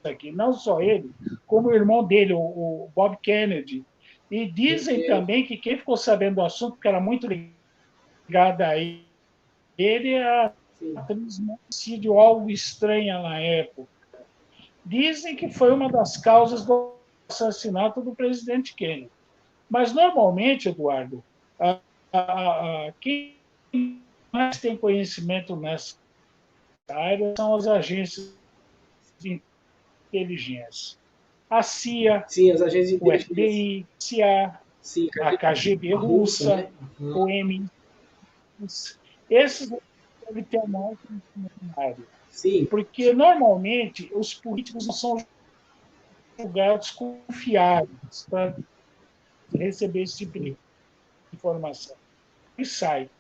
Speaker 2: aqui. Não só ele, como o irmão dele, o Bob Kennedy. E dizem também que quem ficou sabendo do assunto, que era muito ligado a ele, é a
Speaker 1: Sim.
Speaker 2: atriz homicídio algo estranha na época. Dizem que foi uma das causas do assassinato do presidente Kennedy. Mas, normalmente, Eduardo, quem mais tem conhecimento nessa área são as agências de inteligência. A CIA,
Speaker 1: Sim, as agências de
Speaker 2: o
Speaker 1: inteligência.
Speaker 2: FBI, a CIA,
Speaker 1: Sim,
Speaker 2: a KGB
Speaker 1: a russa,
Speaker 2: russa,
Speaker 1: né? Uhum.
Speaker 2: o MI6. Esses devem ter mais conhecimento na área.
Speaker 1: Sim,
Speaker 2: Porque, normalmente, os políticos não são julgados confiáveis para receber esse tipo de informação. E sai.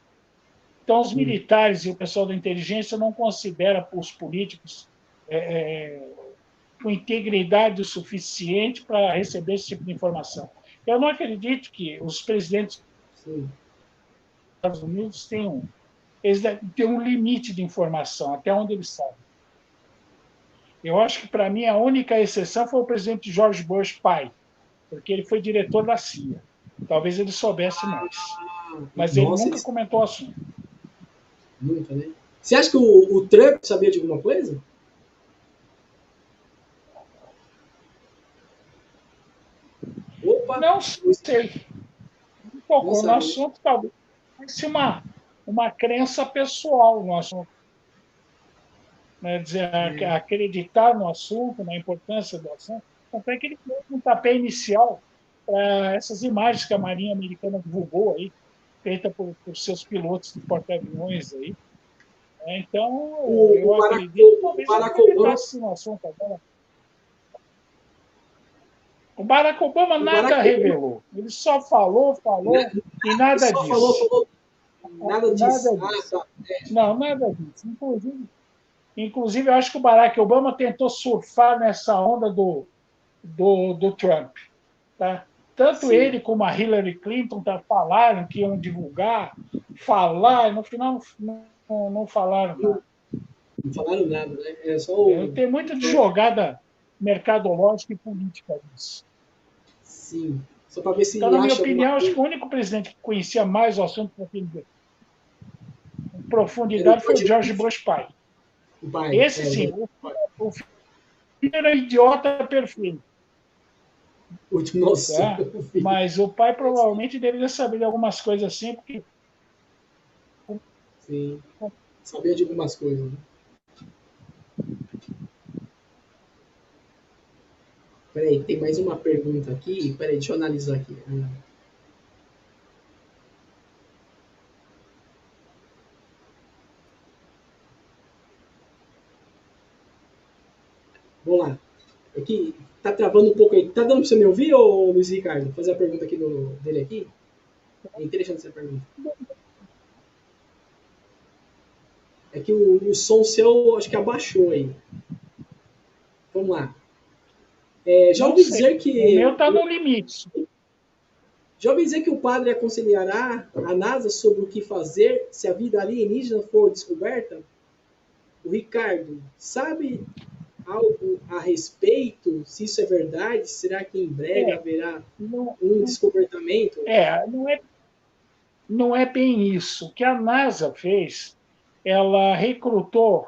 Speaker 2: Então, os
Speaker 1: sim.
Speaker 2: militares e o pessoal da inteligência não consideram os políticos com integridade o suficiente para receber esse tipo de informação. Eu não acredito que os presidentes dos
Speaker 1: Sim.
Speaker 2: Estados Unidos tenham, eles têm um limite de informação, até onde eles sabem. Eu acho que, para mim, a única exceção foi o presidente George Bush pai, porque ele foi diretor da CIA. Talvez ele soubesse mais.
Speaker 1: Ah,
Speaker 2: Mas ele
Speaker 1: nossa,
Speaker 2: nunca
Speaker 1: eles
Speaker 2: comentou o assunto.
Speaker 1: nunca, né? Você acha que o Trump sabia de alguma coisa? Opa,
Speaker 2: Não sei. Não
Speaker 1: não
Speaker 2: tocou no
Speaker 1: sabe, né?
Speaker 2: assunto, talvez fosse uma crença pessoal no assunto. Né? Dizer,
Speaker 1: É,
Speaker 2: acreditar no assunto, na importância do assunto. Tanto é que ele deu um pontapé inicial para essas imagens que a Marinha Americana divulgou aí, feita por seus pilotos de porta-aviões aí. Então, eu acredito que
Speaker 1: O
Speaker 2: talvez ele
Speaker 1: Barack Obama,
Speaker 2: acreditasse no assunto agora. O Barack Obama
Speaker 1: o Barack
Speaker 2: nada
Speaker 1: Obama
Speaker 2: revelou. Ele só falou,
Speaker 1: né,
Speaker 2: falou e nada
Speaker 1: só falou,
Speaker 2: disse.
Speaker 1: falou. Nada disso.
Speaker 2: Nada disso. Não, nada disso. Inclusive, eu acho que o Barack Obama tentou surfar nessa onda do Trump. Tá? Tanto
Speaker 1: Sim.
Speaker 2: ele como a Hillary Clinton falaram que iam divulgar, falar, e no final não falaram nada.
Speaker 1: Não falaram nada, né? É só o.
Speaker 2: Tem muito de jogada mercadológica e política nisso.
Speaker 1: Sim. Só para ver se
Speaker 2: Então, na minha
Speaker 1: acha alguma
Speaker 2: opinião, acho
Speaker 1: coisa.
Speaker 2: que o único presidente que conhecia mais o assunto em
Speaker 1: Era o
Speaker 2: profundidade foi o George Bush pai.
Speaker 1: O pai.
Speaker 2: Esse sim, o filho era idiota perfeito.
Speaker 1: Nossa.
Speaker 2: Tá? Mas o pai provavelmente deveria saber de algumas coisas assim, porque.
Speaker 1: Sim. Sabia de algumas coisas, né? Peraí, tem mais uma pergunta aqui. Peraí, deixa eu analisar aqui. Vamos lá. Aqui, tá travando um pouco aí. Tá dando pra você me ouvir, ô Luiz Ricardo? Vou fazer a pergunta aqui dele aqui. É interessante essa pergunta. É que o som seu, acho que abaixou aí. Vamos lá. Já
Speaker 2: Não
Speaker 1: ouvi
Speaker 2: sei.
Speaker 1: dizer
Speaker 2: O
Speaker 1: que.
Speaker 2: meu está no limite.
Speaker 1: Já ouvi dizer que o padre aconselhará a NASA sobre o que fazer se a vida alienígena for descoberta? O Ricardo, sabe algo a respeito? Se isso é verdade? Será que em breve haverá
Speaker 2: Não,
Speaker 1: um descobertamento?
Speaker 2: não é bem isso. O que a NASA fez, ela recrutou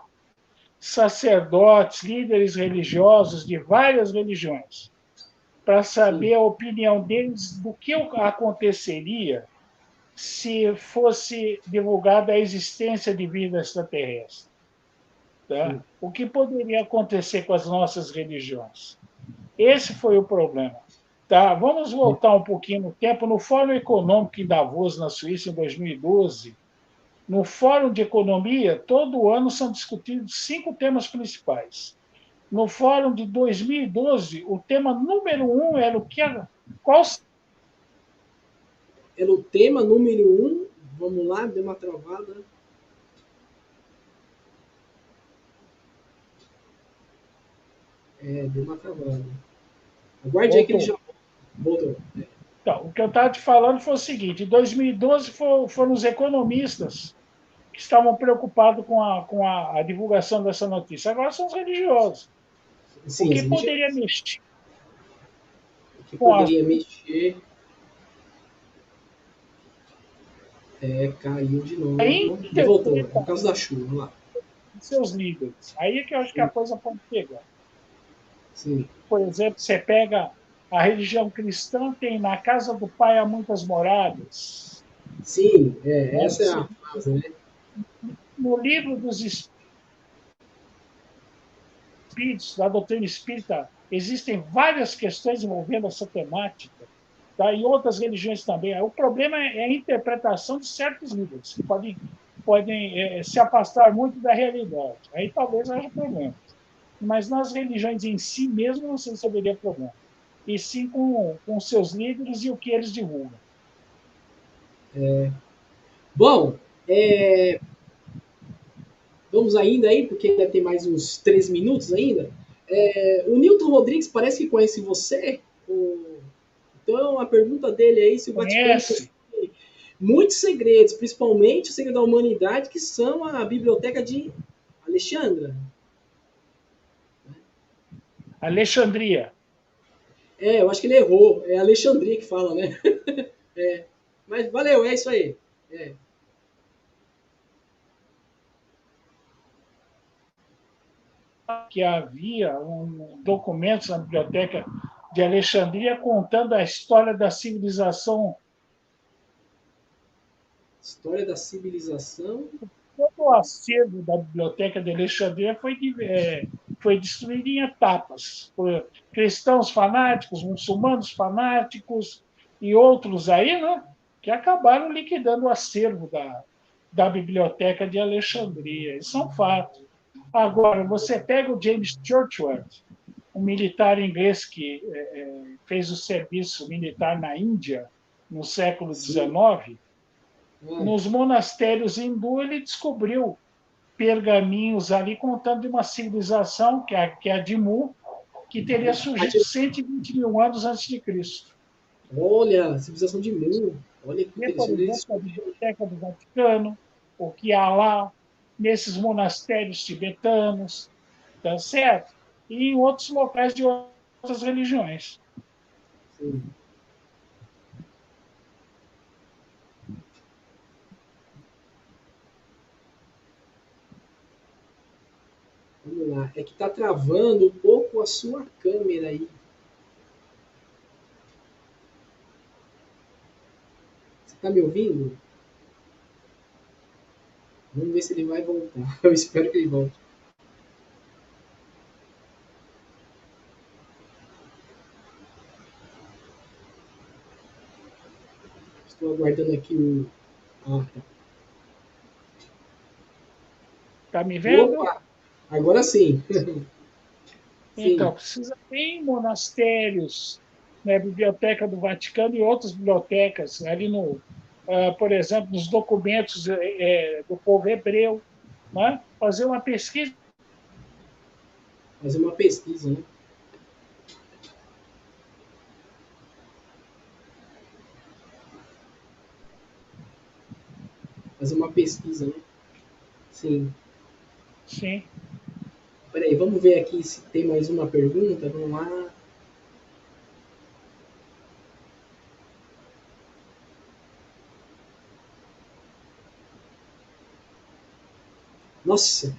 Speaker 2: sacerdotes, líderes religiosos de várias religiões, para
Speaker 1: Sim.
Speaker 2: saber a opinião deles do que aconteceria se fosse divulgada a existência de vida extraterrestre. Tá?
Speaker 1: Sim.
Speaker 2: O que poderia acontecer com as nossas religiões? Esse foi o problema. Tá, vamos voltar um pouquinho no tempo. No Fórum Econômico em Davos, na Suíça, em 2012, no Fórum de Economia, todo ano são discutidos 5 temas principais. No Fórum de 2012, o tema número 1 era o que qual
Speaker 1: Era o tema número 1. Vamos lá, deu uma travada. Deu uma travada. Aguarde aí que ele
Speaker 2: voltou.
Speaker 1: já voltou.
Speaker 2: Então, o que eu estava te falando foi o seguinte: em 2012 foram os economistas que estavam preocupados com a divulgação dessa notícia. Agora são os religiosos. O
Speaker 1: Sim,
Speaker 2: que
Speaker 1: as
Speaker 2: poderia
Speaker 1: religiões.
Speaker 2: mexer
Speaker 1: O que
Speaker 2: com as
Speaker 1: poderia mexer. Caiu de novo. Voltou. É por causa da chuva. Vamos lá.
Speaker 2: seus líderes? Aí é que eu acho que a coisa pode pegar.
Speaker 1: Sim.
Speaker 2: Por exemplo, você pega a religião cristã, tem na casa do pai há muitas moradas.
Speaker 1: Sim,
Speaker 2: Né?
Speaker 1: essa é a frase, né?
Speaker 2: No livro dos espíritos, da doutrina espírita, existem várias questões envolvendo essa temática. Tá? E outras religiões também. O problema é a interpretação de certos livros, que podem se afastar muito da realidade. Aí talvez haja problema. Mas nas religiões em si mesmo, não sei se haveria problema. E sim com seus líderes e o que eles divulgam.
Speaker 1: Bom, vamos ainda aí, porque ainda tem mais uns 3 minutos ainda. O Newton Rodrigues parece que conhece você. Então, a pergunta dele aí, se o Vaticano
Speaker 2: Conhece?
Speaker 1: possui muitos segredos, principalmente o segredo da humanidade, que são a Biblioteca de Alexandra.
Speaker 2: Alexandria.
Speaker 1: Eu acho que ele errou. É Alexandria que fala, né? Mas valeu, é isso aí.
Speaker 2: Que havia documentos na biblioteca de Alexandria contando a história da civilização.
Speaker 1: História da civilização.
Speaker 2: Todo o acervo da biblioteca de Alexandria foi destruído em etapas por cristãos fanáticos, muçulmanos fanáticos e outros aí, né, que acabaram liquidando o acervo da biblioteca de Alexandria. Isso é um fato. Agora, você pega o James Churchward, um militar inglês que fez o serviço militar na Índia no século
Speaker 1: Sim.
Speaker 2: XIX, nos monastérios hindu, ele descobriu pergaminhos ali contando de uma civilização, que é a de Mu, que teria surgido 120 mil anos antes de Cristo.
Speaker 1: Olha, civilização de Mu. Olha que
Speaker 2: Por
Speaker 1: interessante.
Speaker 2: exemplo, a Biblioteca do Vaticano, o que há lá, nesses monastérios tibetanos, tá certo? E em outros locais de outras religiões.
Speaker 1: Sim. Vamos lá. É que tá travando um pouco a sua câmera aí. Você tá me ouvindo? Vamos ver se ele vai voltar. Eu espero que ele volte. Estou aguardando aqui o. Ah, tá.
Speaker 2: Tá me vendo?
Speaker 1: Opa! Agora sim.
Speaker 2: Então,
Speaker 1: Sim.
Speaker 2: precisa ter monastérios, né, Biblioteca do Vaticano e outras bibliotecas, ali no, por exemplo, nos documentos do povo hebreu, né? Fazer uma pesquisa.
Speaker 1: Fazer uma pesquisa, né? Fazer uma pesquisa, né? Sim.
Speaker 2: Sim.
Speaker 1: Peraí, vamos ver aqui se tem mais uma pergunta. Vamos lá. Nossa,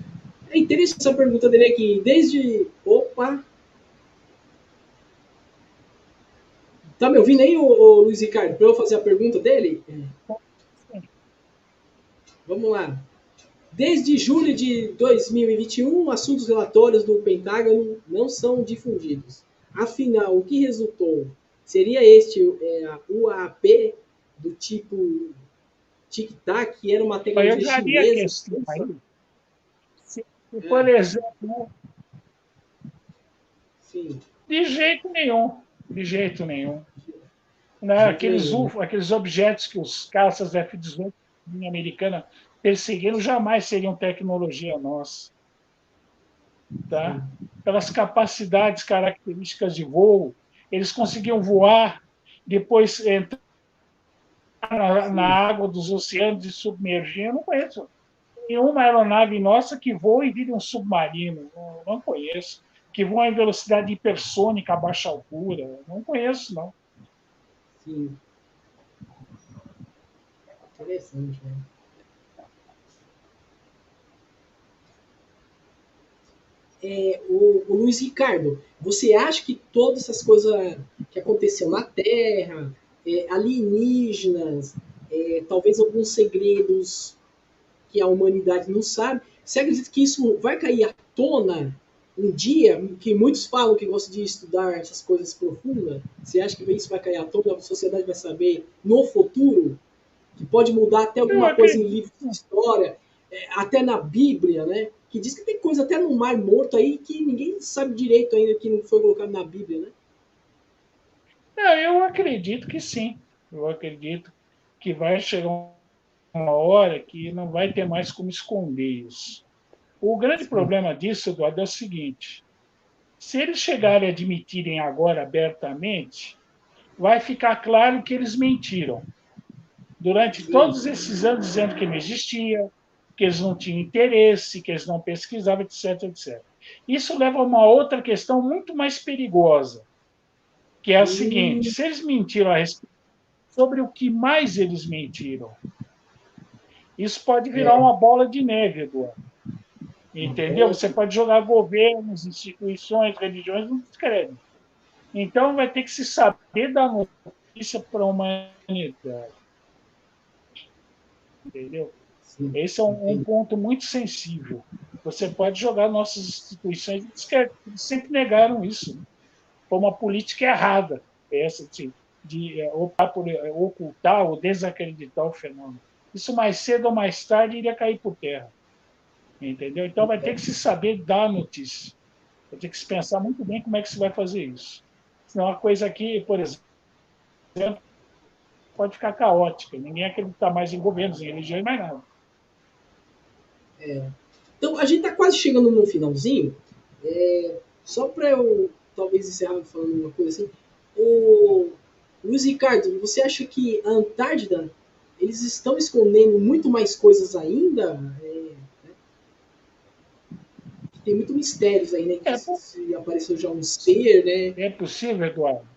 Speaker 1: é interessante essa pergunta dele aqui. Desde. Opa! Tá me ouvindo aí, ô Luiz Ricardo? Para eu fazer a pergunta dele? Vamos lá. Desde julho de 2021, assuntos relatórios do Pentágono não são difundidos. Afinal, o que resultou? Seria este a UAP do tipo Tic-Tac, que era uma
Speaker 2: Eu
Speaker 1: tecnologia
Speaker 2: já li a
Speaker 1: chinesa?
Speaker 2: questão aí. Se, por
Speaker 1: É,
Speaker 2: exemplo,
Speaker 1: sim,
Speaker 2: de jeito nenhum. De jeito nenhum.
Speaker 1: de
Speaker 2: Né?
Speaker 1: jeito nenhum.
Speaker 2: Aqueles objetos que os caças F-18 americana perseguiram jamais seriam tecnologia nossa.
Speaker 1: Sim,
Speaker 2: Tá? Pelas capacidades características de voo, eles conseguiam voar, depois entrar na
Speaker 1: sim,
Speaker 2: água dos oceanos e submergir. Eu não conheço nenhuma aeronave nossa que voe e vire um submarino. Não conheço. Que voa em velocidade hipersônica a baixa altura. Não conheço, não.
Speaker 1: sim. Interessante, né? O Luiz Ricardo, você acha que todas essas coisas que aconteceram na Terra, alienígenas, talvez alguns segredos que a humanidade não sabe, você acredita que isso vai cair à tona um dia? Que muitos falam que gostam de estudar essas coisas profundas. Você acha que isso vai cair à tona? A sociedade vai saber no futuro? Que pode mudar até
Speaker 2: Eu
Speaker 1: alguma coisa em
Speaker 2: acredito.
Speaker 1: livros de história, até na Bíblia, né? Que diz que tem coisa até no Mar Morto aí que ninguém sabe direito ainda que não foi colocado na Bíblia, né?
Speaker 2: Não, eu acredito que sim. Eu acredito que vai chegar uma hora que não vai ter mais como esconder isso. O grande
Speaker 1: Sim,
Speaker 2: problema disso, Eduardo, é o seguinte: se eles chegarem a admitirem agora abertamente, vai ficar claro que eles mentiram durante
Speaker 1: sim,
Speaker 2: todos esses anos, dizendo que não existia, que eles não tinham interesse, que eles não pesquisavam, etc, etc. Isso leva a uma outra questão muito mais perigosa, que é a seguinte: se eles mentiram sobre o que mais eles mentiram, isso pode virar
Speaker 1: é,
Speaker 2: uma bola de neve, Eduardo.
Speaker 1: uma
Speaker 2: Entendeu?
Speaker 1: bola
Speaker 2: Você
Speaker 1: de...
Speaker 2: pode jogar governos, instituições, religiões no descrédito. Então, vai ter que se saber da notícia para a humanidade. Entendeu?
Speaker 1: Sim,
Speaker 2: Esse é um
Speaker 1: entendi.
Speaker 2: ponto muito sensível. Você pode jogar nossas instituições no descrédito. Eles sempre negaram isso. Né? Foi uma política errada, essa de optar por ocultar ou desacreditar o fenômeno. Isso mais cedo ou mais tarde iria cair por terra. Entendeu? Então vai ter que se saber dar notícia. Vai ter que se pensar muito bem como é que se vai fazer isso. Senão uma coisa aqui, por exemplo, pode ficar caótica. Ninguém acredita mais em governos, em religião e mais nada.
Speaker 1: Então, a gente está quase chegando no finalzinho. Só para eu talvez encerrar falando uma coisa assim. O Luiz Ricardo, você acha que a Antártida eles estão escondendo muito mais coisas ainda? Tem muito mistérios aí, né? Que se apareceu já um ser, né?
Speaker 2: É possível, Eduardo?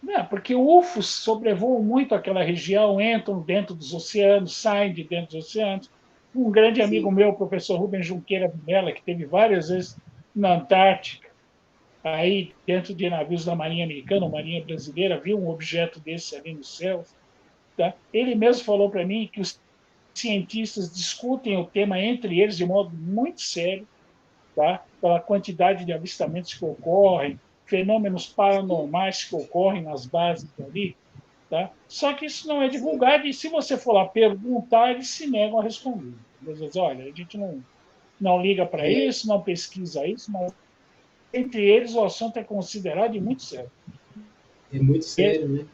Speaker 2: Não, porque UFOs sobrevoam muito aquela região, entram dentro dos oceanos, saem de dentro dos oceanos. Um grande amigo
Speaker 1: Sim.
Speaker 2: meu, o professor Rubens Junqueira Vilela, que teve várias vezes na Antártica, aí dentro de navios da Marinha Americana ou Marinha Brasileira, viu um objeto desse ali no céu. Tá? Ele mesmo falou para mim que os cientistas discutem o tema entre eles de modo muito sério, tá? Pela quantidade de avistamentos que ocorrem, fenômenos paranormais que ocorrem nas bases ali. Tá? Só que isso não é divulgado e se você for lá perguntar, eles se negam a responder. Eles dizem, olha, a gente não liga para
Speaker 1: É,
Speaker 2: isso, não pesquisa isso, mas entre eles o assunto é considerado de muito sério.
Speaker 1: é muito
Speaker 2: É
Speaker 1: sério, né?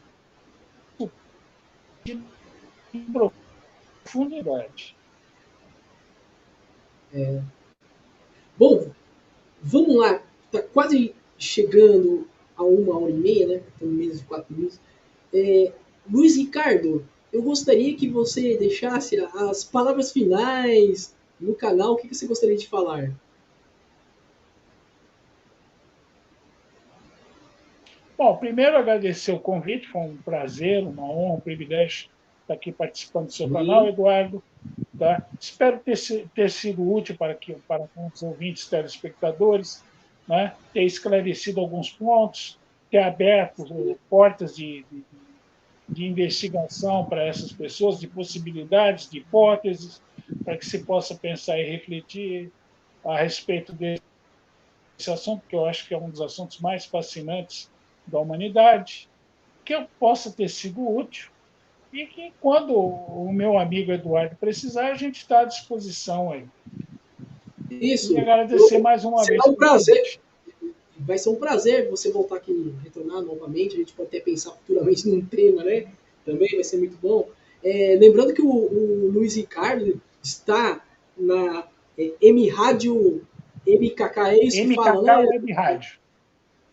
Speaker 2: de profundidade.
Speaker 1: Bom, vamos lá. Tá quase chegando a 1 hora e meia, né? Estamos menos de 4 minutos. Luiz Ricardo, eu gostaria que você deixasse as palavras finais no canal. O que você gostaria de falar?
Speaker 2: Bom, primeiro agradecer o convite, foi um prazer, uma honra, um privilégio estar aqui participando do seu canal,
Speaker 1: Sim,
Speaker 2: Eduardo. Tá? Espero ter sido útil para os ouvintes telespectadores, né? Ter esclarecido alguns pontos, ter aberto portas de investigação para essas pessoas, de possibilidades, de hipóteses, para que se possa pensar e refletir a respeito desse assunto, que eu acho que é um dos assuntos mais fascinantes da humanidade, que eu possa ter sido útil e que, quando o meu amigo Eduardo precisar, a gente está à disposição aí. E
Speaker 1: isso.
Speaker 2: agradecer mais uma
Speaker 1: Será
Speaker 2: vez
Speaker 1: um
Speaker 2: pelo
Speaker 1: prazer.
Speaker 2: convite.
Speaker 1: Vai ser um prazer você voltar aqui, retornar novamente. A gente pode até pensar futuramente num tema, né? Também vai ser muito bom. Lembrando que o Luiz Ricardo está na M Rádio MKK, é isso que fala,
Speaker 2: MKK
Speaker 1: né?
Speaker 2: Web Rádio.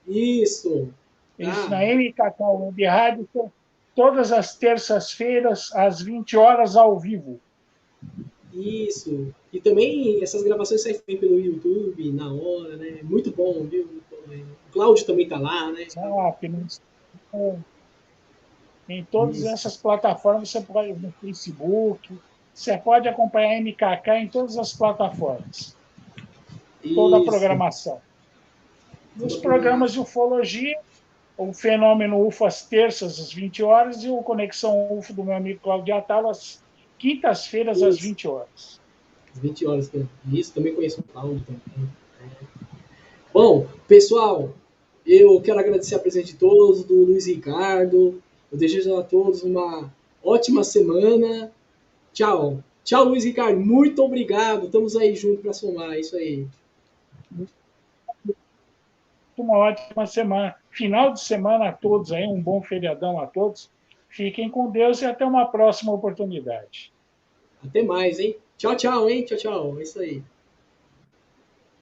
Speaker 1: Isso.
Speaker 2: Isso,
Speaker 1: Tá.
Speaker 2: na MKK Web Rádio, todas as terças-feiras, às 20 horas, ao vivo.
Speaker 1: Isso. E também essas gravações saem também pelo YouTube, na hora, né? Muito bom, viu? Muito bom, né? O Cláudio também tá lá, né?
Speaker 2: Zap, em todas
Speaker 1: Isso.
Speaker 2: essas plataformas, você pode, no Facebook, você pode acompanhar a MKK em todas as plataformas. Toda a
Speaker 1: Isso.
Speaker 2: programação. E
Speaker 1: Toda
Speaker 2: os
Speaker 1: a
Speaker 2: programas de
Speaker 1: programação.
Speaker 2: ufologia, o Fenômeno UFO às terças, às 20 horas, e o Conexão UFO do meu amigo Claudio Atala, às quintas-feiras, às
Speaker 1: Isso.
Speaker 2: 20 horas.
Speaker 1: Às 20 horas também. Isso, também conheço o Cláudio também. Bom, pessoal, eu quero agradecer a presença de todos, do Luiz Ricardo. Eu desejo a todos uma ótima semana. Tchau. Tchau, Luiz Ricardo. Muito obrigado. Estamos aí juntos para somar. É isso aí.
Speaker 2: Uma ótima semana. Final de semana a todos aí, um bom feriadão a todos. Fiquem com Deus e até uma próxima oportunidade.
Speaker 1: Até mais, hein? Tchau, tchau, hein? Tchau, tchau. É isso aí.